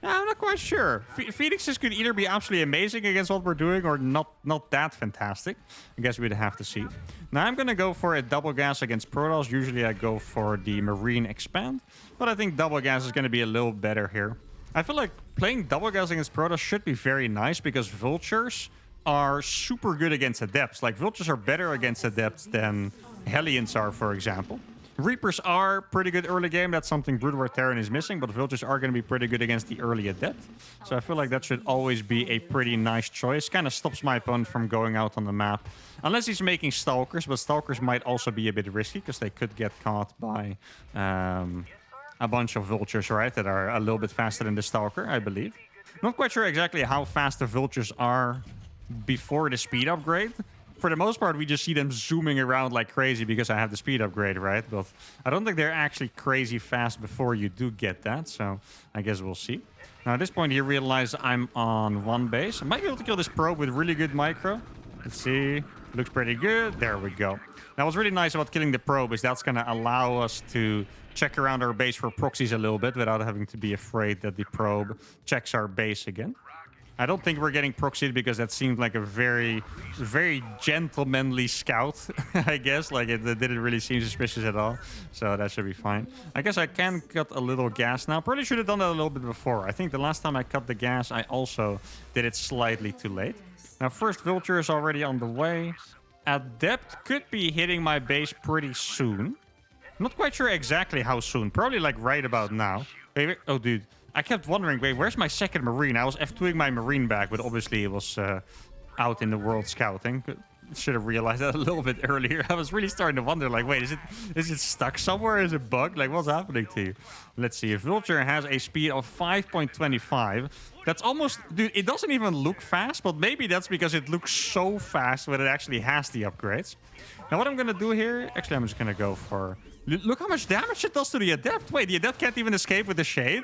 I'm not quite sure. Phoenixes could either be absolutely amazing against what we're doing or not that fantastic. I guess we'd have to see. Now I'm going to go for a double gas against Protoss. Usually I go for the Marine Expand, but I think double gas is going to be a little better here. I feel like playing double gas against Protoss should be very nice because Vultures are super good against Adepts. Like, Vultures are better against Adepts than Hellions are, for example. Reapers are pretty good early game. That's something Brood War Terran is missing, but Vultures are going to be pretty good against the early Adept. So I feel like that should always be a pretty nice choice. Kind of stops my opponent from going out on the map. Unless he's making Stalkers, but Stalkers might also be a bit risky because they could get caught by a bunch of Vultures, right? That are a little bit faster than the Stalker, I believe. Not quite sure exactly how fast the Vultures are before the speed upgrade. For the most part, we just see them zooming around like crazy because I have the speed upgrade, right? But I don't think they're actually crazy fast before you do get that. So I guess we'll see. Now at this point, you realize I'm on one base. I might be able to kill this probe with really good micro. Let's see. Looks pretty good. There we go. Now what's really nice about killing the probe is that's going to allow us to check around our base for proxies a little bit without having to be afraid that the probe checks our base again. I don't think we're getting proxied because that seemed like a very, very gentlemanly scout, I guess. Like, it didn't really seem suspicious at all. So that should be fine. I guess I can cut a little gas now. Probably should have done that a little bit before. I think the last time I cut the gas, I also did it slightly too late. Now, first Vulture is already on the way. Adept could be hitting my base pretty soon. Not quite sure exactly how soon. Probably like right about now. Wait, oh, dude. I kept wondering, wait, where's my second Marine? I was F2ing my Marine back, but obviously it was out in the world scouting. Should have realized that a little bit earlier. I was really starting to wonder, like, wait, is it stuck somewhere? Is it bugged? Like, what's happening to you? Let's see. If Vulture has a speed of 5.25, that's almost... Dude, it doesn't even look fast, but maybe that's because it looks so fast when it actually has the upgrades. Now, what I'm going to do here... Actually, I'm just going to go for... Look how much damage it does to the Adept. Wait, the Adept can't even escape with the Shade?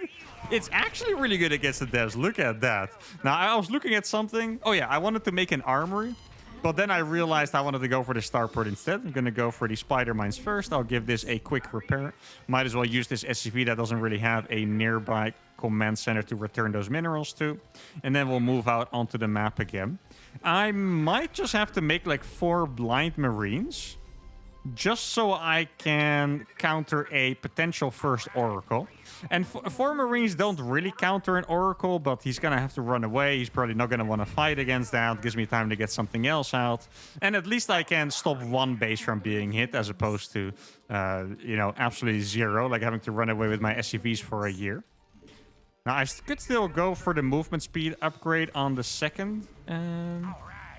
It's actually really good against the Adepts. Look at that. Now, I was looking at something. Oh, yeah, I wanted to make an armory. But then I realized I wanted to go for the Starport instead. I'm going to go for the Spider Mines first. I'll give this a quick repair. Might as well use this SCV that doesn't really have a nearby command center to return those minerals to. And then we'll move out onto the map again. I might just have to make like 4 blind Marines. Just so I can counter a potential first Oracle. And 4 Marines don't really counter an Oracle, but he's going to have to run away. He's probably not going to want to fight against that. Gives me time to get something else out. And at least I can stop one base from being hit, as opposed to, you know, absolutely 0, like having to run away with my SCVs for a year. Now, I could still go for the movement speed upgrade on the second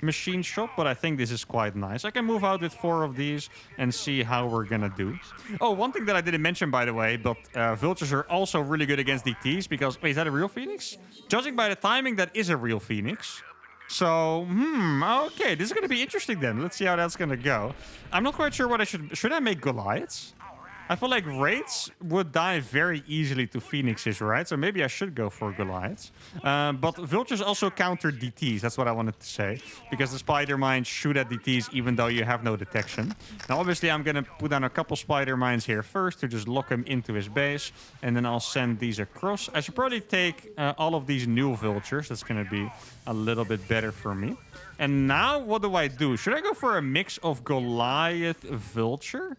machine shop, but I think this is quite nice. I can move out with 4 of these and see how we're gonna do. Oh, one thing that I didn't mention, by the way, but Vultures are also really good against DTs because... Wait, is that a real Phoenix? Judging by the timing, that is a real Phoenix. So, okay, this is gonna be interesting then. Let's see how that's gonna go. I'm not quite sure what I should... Should I make Goliaths? I feel like Wraiths would die very easily to Phoenixes, right? So maybe I should go for Goliaths. But Vultures also counter DTs. That's what I wanted to say. Because the Spider Mines shoot at DTs even though you have no detection. Now, obviously, I'm going to put down a couple Spider Mines here first to just lock him into his base. And then I'll send these across. I should probably take all of these new Vultures. That's going to be a little bit better for me. And now, what do? Should I go for a mix of Goliath Vulture?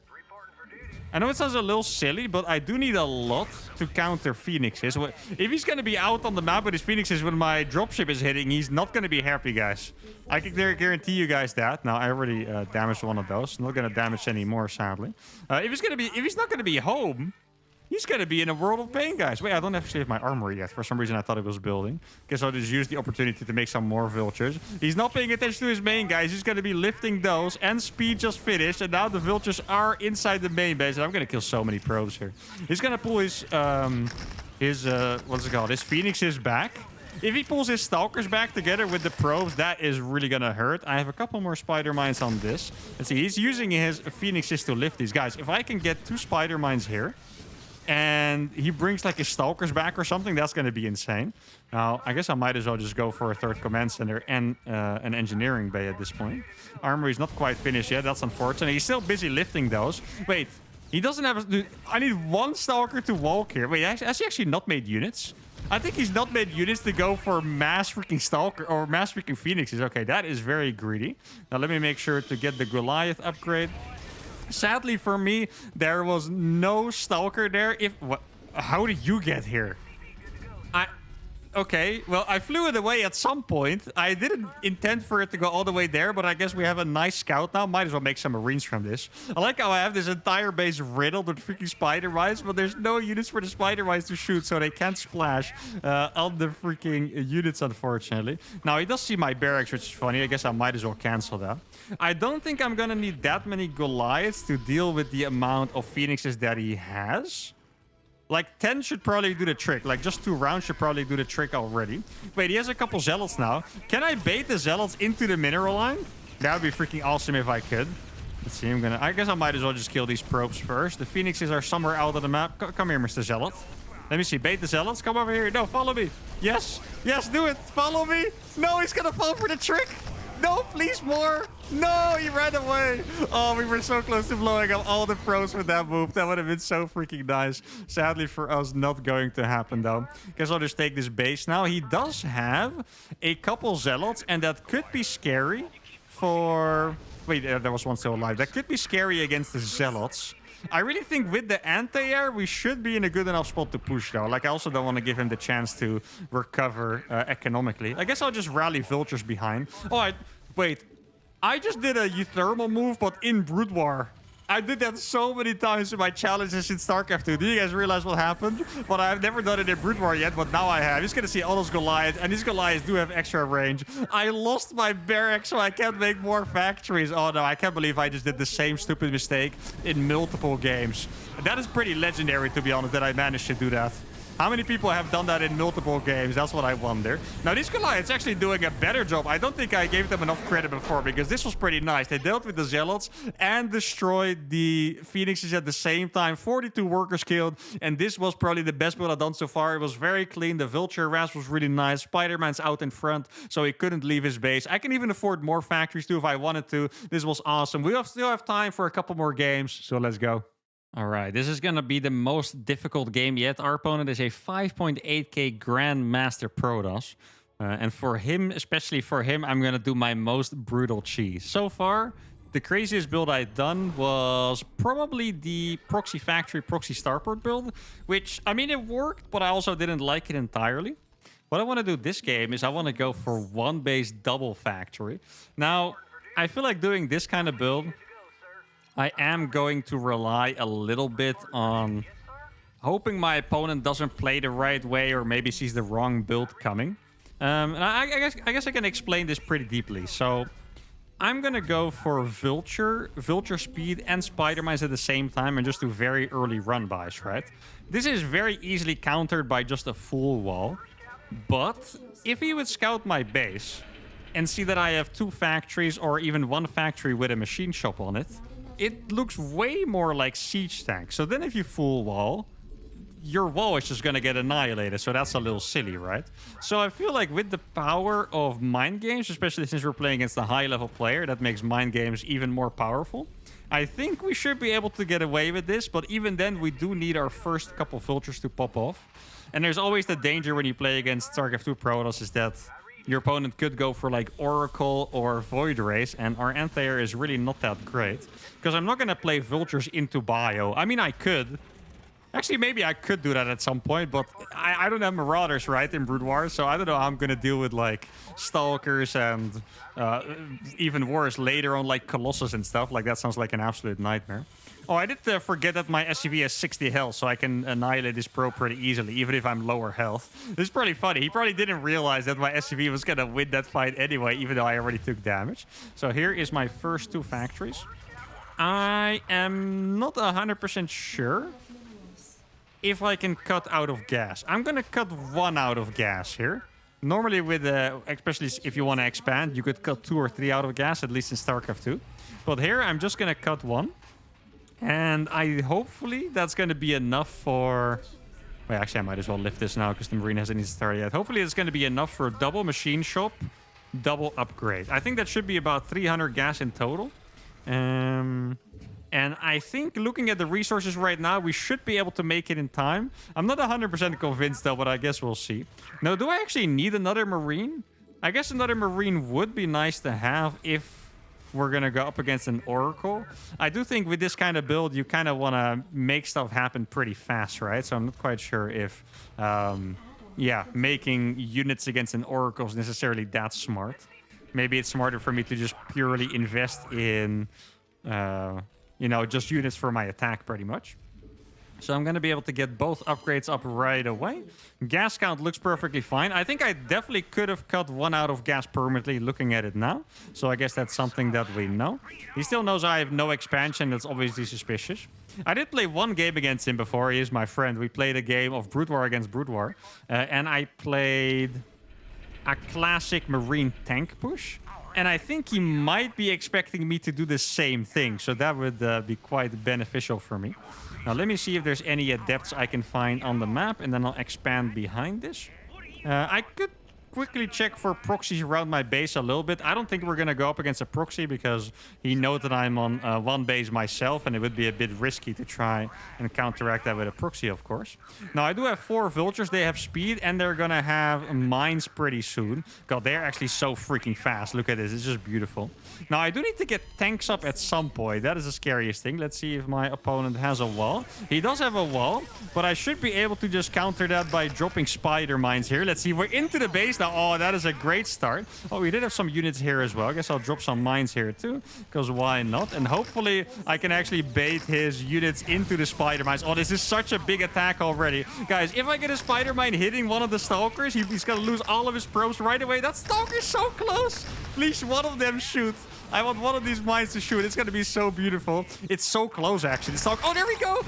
I know it sounds a little silly, but I do need a lot to counter Phoenixes. If he's going to be out on the map with his Phoenixes when my dropship is hitting, he's not going to be happy, guys. I can guarantee you guys that. Now, I already damaged one of those. Not going to damage any more, sadly. If he's not going to be home, he's going to be in a world of pain, guys. Wait, I don't actually have my armory yet. For some reason, I thought it was building. Guess I'll just use the opportunity to make some more Vultures. He's not paying attention to his main, guys. He's going to be lifting those. And speed just finished. And now the Vultures are inside the main base. And I'm going to kill so many probes here. He's going to pull his what's it called? His Phoenixes back. If he pulls his Stalkers back together with the probes, that is really going to hurt. I have a couple more Spider Mines on this. Let's see. He's using his Phoenixes to lift these. Guys, if I can get 2 Spider Mines here, and he brings like his Stalkers back or something, that's going to be insane. Now, I guess I might as well just go for a 3rd command center and an engineering bay at this point. Armory's not quite finished yet. That's unfortunate. He's still busy lifting those. Wait, he doesn't have... Dude, I need 1 Stalker to walk here. Wait, has he actually not made units? I think he's not made units to go for mass freaking Stalker or mass freaking Phoenixes. Okay, that is very greedy. Now let me make sure to get the Goliath upgrade. Sadly for me, there was no Stalker there. How did you get here? Okay, well, I flew it away at some point. I didn't intend for it to go all the way there, but I guess we have a nice scout now. Might as well make some Marines from this. I like how I have this entire base riddled with freaking spider mice, but there's no units for the spider mice to shoot, so they can't splash on the freaking units, unfortunately. Now, he does see my barracks, which is funny. I guess I might as well cancel that. I don't think I'm gonna need that many Goliaths to deal with the amount of Phoenixes that he has. Like 10 should probably do the trick. Like just 2 rounds should probably do the trick already. Wait, he has a couple Zealots now. Can I bait the Zealots into the mineral line? That would be freaking awesome if I could. Let's see, I guess I might as well just kill these probes first. The Phoenixes are somewhere out of the map. Come here, Mr. Zealot. Let me see, bait the Zealots. Come over here. No, follow me. Yes, yes, do it. Follow me. No, he's gonna fall for the trick. No, please, more. No, he ran away. Oh, we were so close to blowing up all the pros with that move. That would have been so freaking nice. Sadly for us, not going to happen, though. Guess I'll just take this base now. He does have a couple Zealots, and that could be scary for... Wait, there was one still alive. That could be scary against the Zealots. I really think with the anti-air, we should be in a good enough spot to push, though. Like, I also don't want to give him the chance to recover economically. I guess I'll just rally Vultures behind. Oh, wait. I just did a uThermal move, but in Brood War. I did that so many times in my challenges in StarCraft 2. Do you guys realize what happened? But I've never done it in Brood War yet, but now I have. He's gonna see all those Goliaths, and these Goliaths do have extra range. I lost my barracks, so I can't make more factories. Oh no, I can't believe I just did the same stupid mistake in multiple games. That is pretty legendary, to be honest, that I managed to do that. How many people have done that in multiple games? That's what I wonder. Now, these Goliaths actually doing a better job. I don't think I gave them enough credit before, because this was pretty nice. They dealt with the Zealots and destroyed the Phoenixes at the same time. 42 workers killed, and this was probably the best build I've done so far. It was very clean. The Vulture Rasp was really nice. Spider-Man's out in front, so he couldn't leave his base. I can even afford more factories too if I wanted to. This was awesome. We still have time for a couple more games, so let's go. All right, this is going to be the most difficult game yet. Our opponent is a 5.8k Grandmaster Protoss. And for him, especially for him, I'm going to do my most brutal cheese. So far, the craziest build I've done was probably the Proxy Factory, Proxy Starport build. Which, I mean, it worked, but I also didn't like it entirely. What I want to do this game is I want to go for one base double factory. Now, I feel like doing this kind of build... I am going to rely a little bit on hoping my opponent doesn't play the right way or maybe sees the wrong build coming. And I guess I can explain this pretty deeply. So I'm going to go for Vulture speed, and Spider-Mines at the same time and just do very early run-bys, right? This is very easily countered by just a full wall. But if he would scout my base and see that I have 2 factories or even 1 factory with a machine shop on it, it looks way more like siege tank. So then if you full wall, your wall is just going to get annihilated. So that's a little silly, right? So I feel like with the power of mind games, especially since we're playing against a high-level player, that makes mind games even more powerful. I think we should be able to get away with this, but even then, we do need our first couple Vultures to pop off. And there's always the danger when you play against StarCraft 2 Protoss is that your opponent could go for like Oracle or Void Race, and our anti-air is really not that great. Because I'm not going to play Vultures into Bio. I mean, I could. Actually, maybe I could do that at some point, but I don't have Marauders, right, in Brood War, so I don't know how I'm going to deal with, like, Stalkers and even worse, later on, like, Colossus and stuff. Like, that sounds like an absolute nightmare. Oh, I did forget that my SCV has 60 health, so I can annihilate this pro pretty easily, even if I'm lower health. This is probably funny. He probably didn't realize that my SCV was going to win that fight anyway, even though I already took damage. So here is my first 2 factories. I am not 100% sure if I can cut out of gas. I'm going to cut 1 out of gas here. Normally with, especially if you want to expand, you could cut 2 or 3 out of gas, at least in StarCraft 2. But here, I'm just going to cut 1. And hopefully that's going to be enough for... Wait, actually, I might as well lift this now because the Marine hasn't even started yet. Hopefully it's going to be enough for a double machine shop, double upgrade. I think that should be about 300 gas in total. And I think looking at the resources right now, we should be able to make it in time. I'm not 100% convinced though, but I guess we'll see. Now, do I actually need another Marine? I guess another Marine would be nice to have if we're going to go up against an Oracle. I do think with this kind of build, you kind of want to make stuff happen pretty fast, right? So I'm not quite sure if, yeah, making units against an Oracle is necessarily that smart. Maybe it's smarter for me to just purely invest in, you know, just units for my attack pretty much. So I'm going to be able to get both upgrades up right away. Gas count looks perfectly fine. I think I definitely could have cut one out of gas permanently looking at it now. So I guess that's something that we know. He still knows I have no expansion. That's obviously suspicious. I did play one game against him before. He is my friend. We played a game of Brood War against Brood War. And I played a classic Marine tank push. And I think he might be expecting me to do the same thing. So that would be quite beneficial for me. Now, let me see if there's any adepts I can find on the map, and then I'll expand behind this. I could quickly check for proxies around my base a little bit. I don't think we're going to go up against a proxy because he knows that I'm on one base myself, and it would be a bit risky to try and counteract that with a proxy, of course. Now, I do have 4 Vultures. They have speed, and they're going to have mines pretty soon. God, they're actually so freaking fast. Look at this. It's just beautiful. Now, I do need to get tanks up at some point. That is the scariest thing. Let's see if my opponent has a wall. He does have a wall, but I should be able to just counter that by dropping spider mines here. Let's see. We're into the base now. Oh, that is a great start. Oh, we did have some units here as well. I guess I'll drop some mines here too, because why not? And hopefully I can actually bait his units into the spider mines. Oh, this is such a big attack already. Guys, if I get a spider mine hitting one of the stalkers, he's going to lose all of his probes right away. That stalker is so close. Please, one of them shoot. I want one of these mines to shoot. It's going to be so beautiful. It's so close, actually. The stalker. Oh, there we go.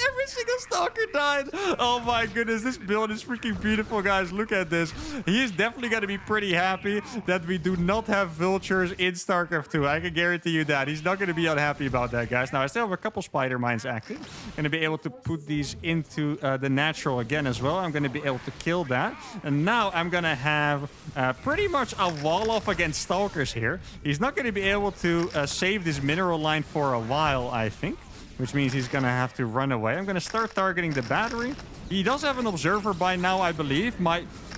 Every single stalker died. Oh, my goodness. This build is freaking beautiful, guys. Look at this. He is definitely going to be pretty happy that we do not have Vultures in StarCraft 2. I can guarantee you that. He's not going to be unhappy about that, guys. Now, I still have a couple spider mines active. I'm going to be able to put these into the natural again as well. I'm going to be able to kill that. And now I'm going to have pretty much a wall off against stalkers here. He's not going to be able to save this mineral line for a while, I think, which means he's going to have to run away. I'm going to start targeting the battery. He does have an observer by now, I believe.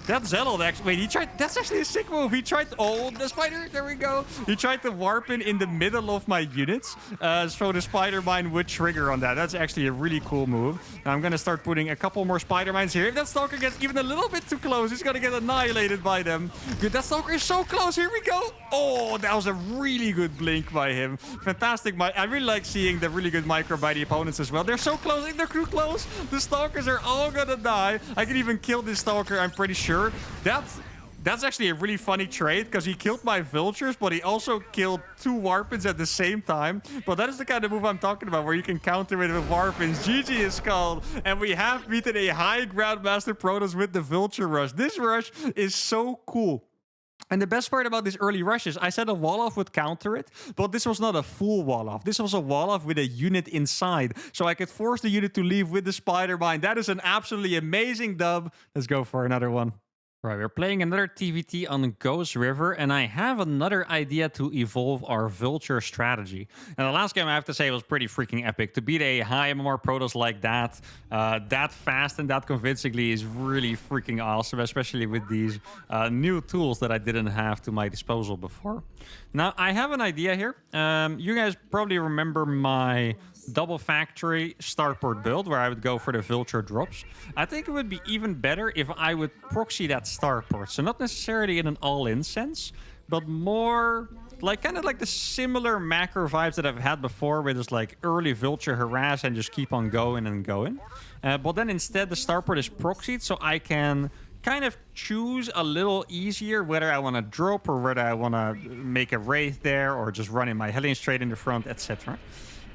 That Zealot actually... Wait, he tried... That's actually a sick move. He tried... Oh, the spider... There we go. He tried to warp in the middle of my units. So the spider mine would trigger on that. That's actually a really cool move. Now I'm going to start putting a couple more spider mines here. If that stalker gets even a little bit too close, he's going to get annihilated by them. Good. That stalker is so close. Here we go. Oh, that was a really good blink by him. Fantastic. I really like seeing the really good micro by the opponents as well. They're so close. If they're too close, the stalkers are all going to die. I can even kill this stalker, I'm pretty sure. That's actually a really funny trade because he killed my Vultures, but he also killed 2 Warpins at the same time. But that is the kind of move I'm talking about, where you can counter it with Warpins. GG is called, and we have beaten a high Grandmaster Protoss with the Vulture rush. This rush is so cool. And the best part about this early rush is I said a wall-off would counter it, but this was not a full wall-off. This was a wall-off with a unit inside. So I could force the unit to leave with the spider mine. That is an absolutely amazing dub. Let's go for another one. Right, we're playing another TVT on Ghost River, and I have another idea to evolve our Vulture strategy. And the last game, I have to say, was pretty freaking epic. To beat a high MMR Protoss like that, that fast and that convincingly is really freaking awesome, especially with these new tools that I didn't have to my disposal before. Now, I have an idea here. You guys probably remember my double factory starport build where I would go for the Vulture drops. I think it would be even better if I would proxy that starport. So not necessarily in an all-in sense, but more like kind of like the similar macro vibes that I've had before, where there's like early Vulture harass and just keep on going and going. But then instead the starport is proxied, so I can kind of choose a little easier whether I want to drop or whether I want to make a wraith there or just run in my Hellion straight in the front, etc.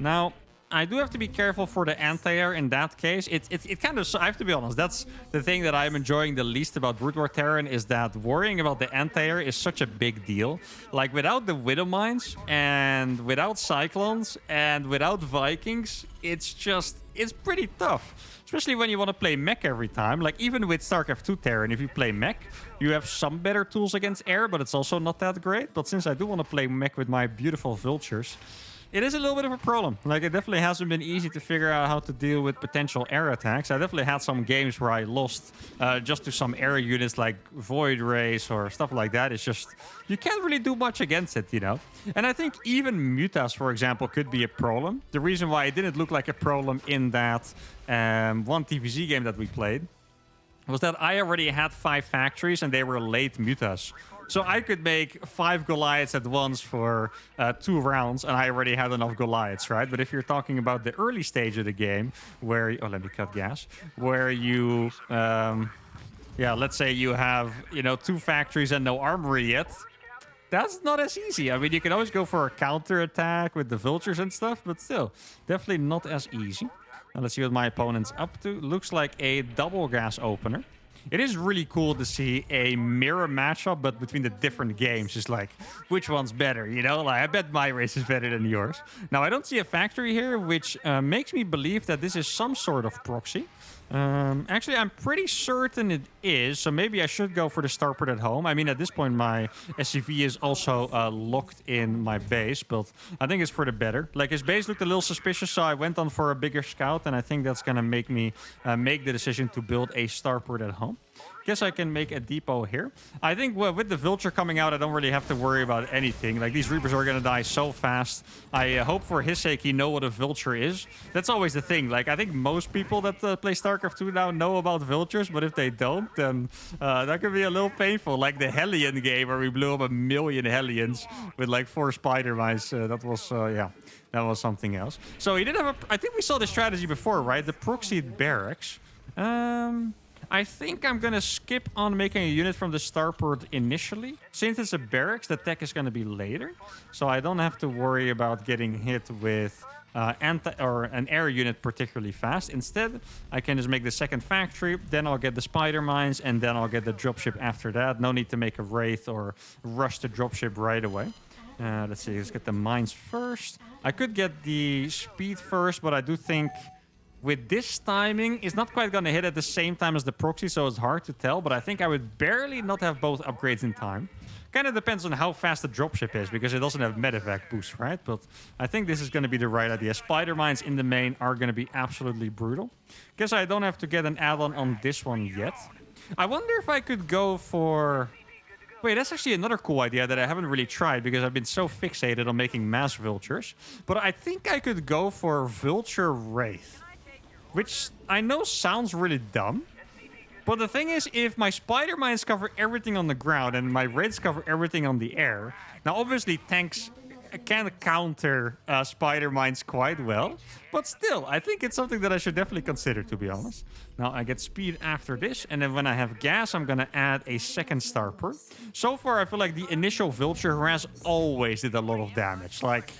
Now, I do have to be careful for the anti-air in that case. It kind of... I have to be honest, that's the thing that I'm enjoying the least about Brood War Terran, is that worrying about the anti-air is such a big deal. Like, without the Widow Mines and without Cyclones and without Vikings, it's pretty tough. Especially when you want to play mech every time. Like, even with StarCraft 2 Terran, if you play mech, you have some better tools against air, but it's also not that great. But since I do want to play mech with my beautiful Vultures, it is a little bit of a problem. Like, it definitely hasn't been easy to figure out how to deal with potential air attacks. I definitely had some games where I lost just to some air units like Void Rays or stuff like that. It's just, you can't really do much against it, you know? And I think even Mutas, for example, could be a problem. The reason why it didn't look like a problem in that one TVZ game that we played was that I already had 5 factories and they were late Mutas. So I could make 5 Goliaths at once for 2 rounds, and I already had enough Goliaths, right? But if you're talking about the early stage of the game, where... Oh, let me cut gas. Where you... yeah, let's say you have, you know, 2 factories and no armory yet. That's not as easy. I mean, you can always go for a counter attack with the Vultures and stuff, but still, definitely not as easy. Now let's see what my opponent's up to. Looks like a double gas opener. It is really cool to see a mirror matchup, but between the different games. It's like, which one's better, you know? Like, I bet my race is better than yours. Now, I don't see a factory here, which makes me believe that this is some sort of proxy. Actually, I'm pretty certain it is, so maybe I should go for the starport at home. I mean, at this point, my SCV is also locked in my base, but I think it's for the better. Like, his base looked a little suspicious, so I went on for a bigger scout, and I think that's going to make me make the decision to build a starport at home. Guess I can make a depot here. I think with the Vulture coming out, I don't really have to worry about anything. Like, these Reapers are going to die so fast. I hope for his sake he know what a Vulture is. That's always the thing. Like, I think most people that play StarCraft 2 now know about Vultures, but if they don't, then that could be a little painful. Like the Hellion game where we blew up 1 million Hellions with like 4 spider mines. That was, yeah, that was something else. So he did have a... I think we saw this strategy before, right? The proxied barracks. I think I'm going to skip on making a unit from the starport initially. Since it's a barracks, the tech is going to be later. So I don't have to worry about getting hit with an air unit particularly fast. Instead, I can just make the second factory, then I'll get the spider mines, and then I'll get the dropship after that. No need to make a wraith or rush the dropship right away. Let's see, let's get the mines first. I could get the speed first, but I do think... with this timing, it's not quite going to hit at the same time as the proxy, so it's hard to tell. But I think I would barely not have both upgrades in time. Kind of depends on how fast the dropship is, because it doesn't have medevac boost, right? But I think this is going to be the right idea. Spider mines in the main are going to be absolutely brutal. Guess I don't have to get an add-on on this one yet. I wonder if I could go for... Wait, that's actually another cool idea that I haven't really tried because I've been so fixated on making mass Vultures. But I think I could go for Vulture Wraith. Which I know sounds really dumb. But the thing is, if my spider mines cover everything on the ground and my raids cover everything on the air... Now, obviously, tanks can counter spider mines quite well. But still, I think it's something that I should definitely consider, to be honest. Now, I get speed after this. And then when I have gas, I'm going to add a second starport. So far, I feel like the initial Vulture harass always did a lot of damage. Like...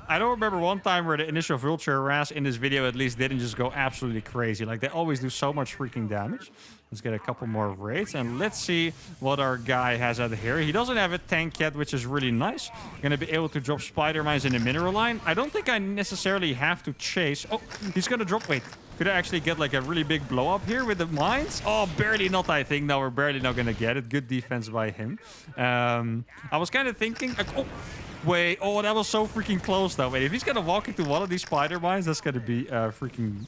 I don't remember one time where the initial Vulture harass in this video at least didn't just go absolutely crazy. Like, they always do so much freaking damage. Let's get a couple more raids, and let's see what our guy has out here. He doesn't have a tank yet, which is really nice. Gonna be able to drop spider mines in the mineral line. I don't think I necessarily have to chase... Oh, he's gonna drop... Wait, could I actually get like a really big blow up here with the mines? Oh, barely not, I think. No, we're barely not gonna get it. Good defense by him. I was kind of thinking... Oh! Wait, oh, that was so freaking close, though. Wait, if he's going to walk into one of these spider mines, that's going to be freaking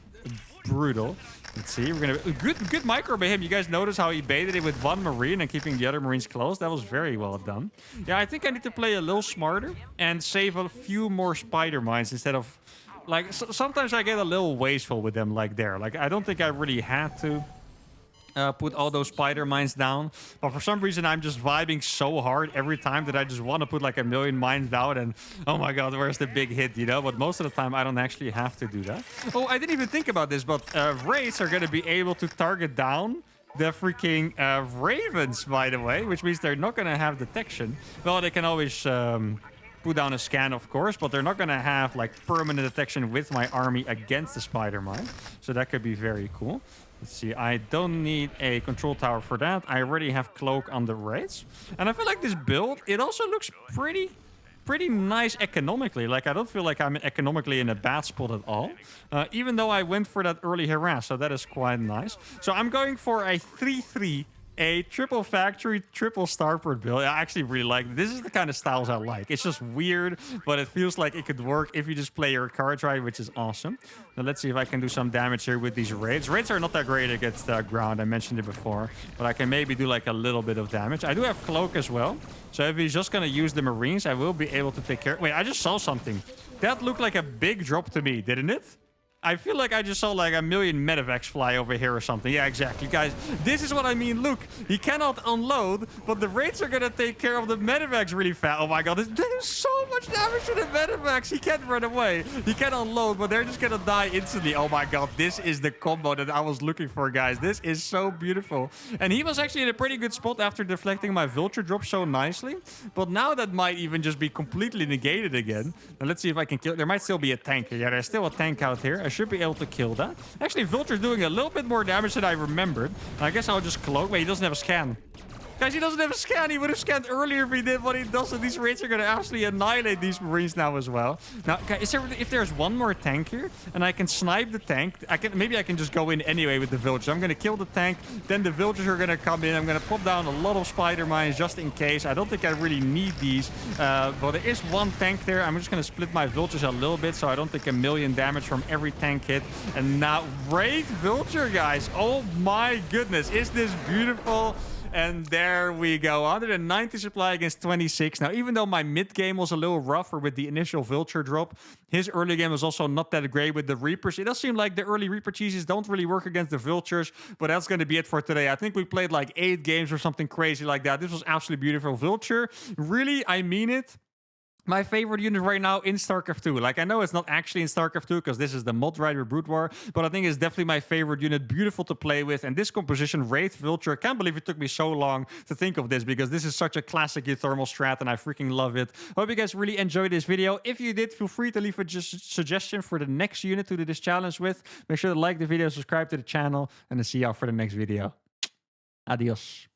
brutal. Let's see. We're going to... Good micro by him. You guys notice how he baited it with one marine and keeping the other marines close? That was very well done. Yeah, I think I need to play a little smarter and save a few more spider mines instead of... Like, sometimes I get a little wasteful with them, like there. Like, I don't think I really had to... put all those spider mines down, but for some reason I'm just vibing so hard every time that I just want to put like 1 million mines down and oh my god, where's the big hit, you know? But most of the time I don't actually have to do that. Oh, I didn't even think about this, but raids are going to be able to target down the freaking ravens, by the way, which means they're not going to have detection. Well, they can always put down a scan, of course, but they're not going to have like permanent detection with my army against the spider mine, so that could be very cool. Let's see, I don't need a control tower for that. I already have cloak on the raids. And I feel like this build, it also looks pretty nice economically. Like, I don't feel like I'm economically in a bad spot at all. Even though I went for that early harass, so that is quite nice. So I'm going for a 3-3 a triple factory, triple starport build. I actually really like it. This is the kind of styles I like. It's just weird, but it feels like it could work if you just play your cards right, which is awesome. Now let's see if I can do some damage here with these raids. Raids are not that great against the ground. I mentioned it before, but I can maybe do like a little bit of damage. I do have cloak as well, so if he's just gonna use the marines, I will be able to take care. Wait, I just saw something. That looked like a big drop to me, didn't it? I feel like I just saw like a million medevacs fly over here or something. Yeah, exactly. Guys, this is what I mean. Look, he cannot unload, but the raids are going to take care of the medevacs really fast. Oh my god, there's so much damage to the medevacs. He can't run away. He can unload, but they're just going to die instantly. Oh my god, this is the combo that I was looking for, guys. This is so beautiful. And he was actually in a pretty good spot after deflecting my Vulture drop so nicely. But now that might even just be completely negated again. Now let's see if I can kill. There might still be a tank here. Yeah, there's still a tank out here. I should be able to kill that. Actually, Vulture's doing a little bit more damage than I remembered. I guess I'll just cloak. Wait, he doesn't have a scan. Guys, he doesn't have a scan. He would have scanned earlier if he did what he does. And these raids are going to absolutely annihilate these marines now as well. Now, guys, if there's one more tank here and I can snipe the tank, maybe I can just go in anyway with the Vultures. I'm going to kill the tank. Then the Vultures are going to come in. I'm going to pop down a lot of spider mines just in case. I don't think I really need these. But there is one tank there. I'm just going to split my Vultures a little bit so I don't take a million damage from every tank hit. And now, raid Vulture, guys. Oh my goodness. Is this beautiful? And there we go. 190 supply against 26. Now, even though my mid game was a little rougher with the initial Vulture drop, his early game was also not that great with the Reapers. It does seem like the early Reaper cheeses don't really work against the Vultures, but that's going to be it for today. I think we played like 8 games or something crazy like that. This was absolutely beautiful. Vulture, really, I mean it. My favorite unit right now in StarCraft 2. Like, I know it's not actually in StarCraft 2 because this is the mod right with Brood War, but I think it's definitely my favorite unit. Beautiful to play with. And this composition, Wraith Vulture, I can't believe it took me so long to think of this because this is such a classic uThermal strat and I freaking love it. Hope you guys really enjoyed this video. If you did, feel free to leave a suggestion for the next unit to do this challenge with. Make sure to like the video, subscribe to the channel, and I'll see y'all for the next video. Adios.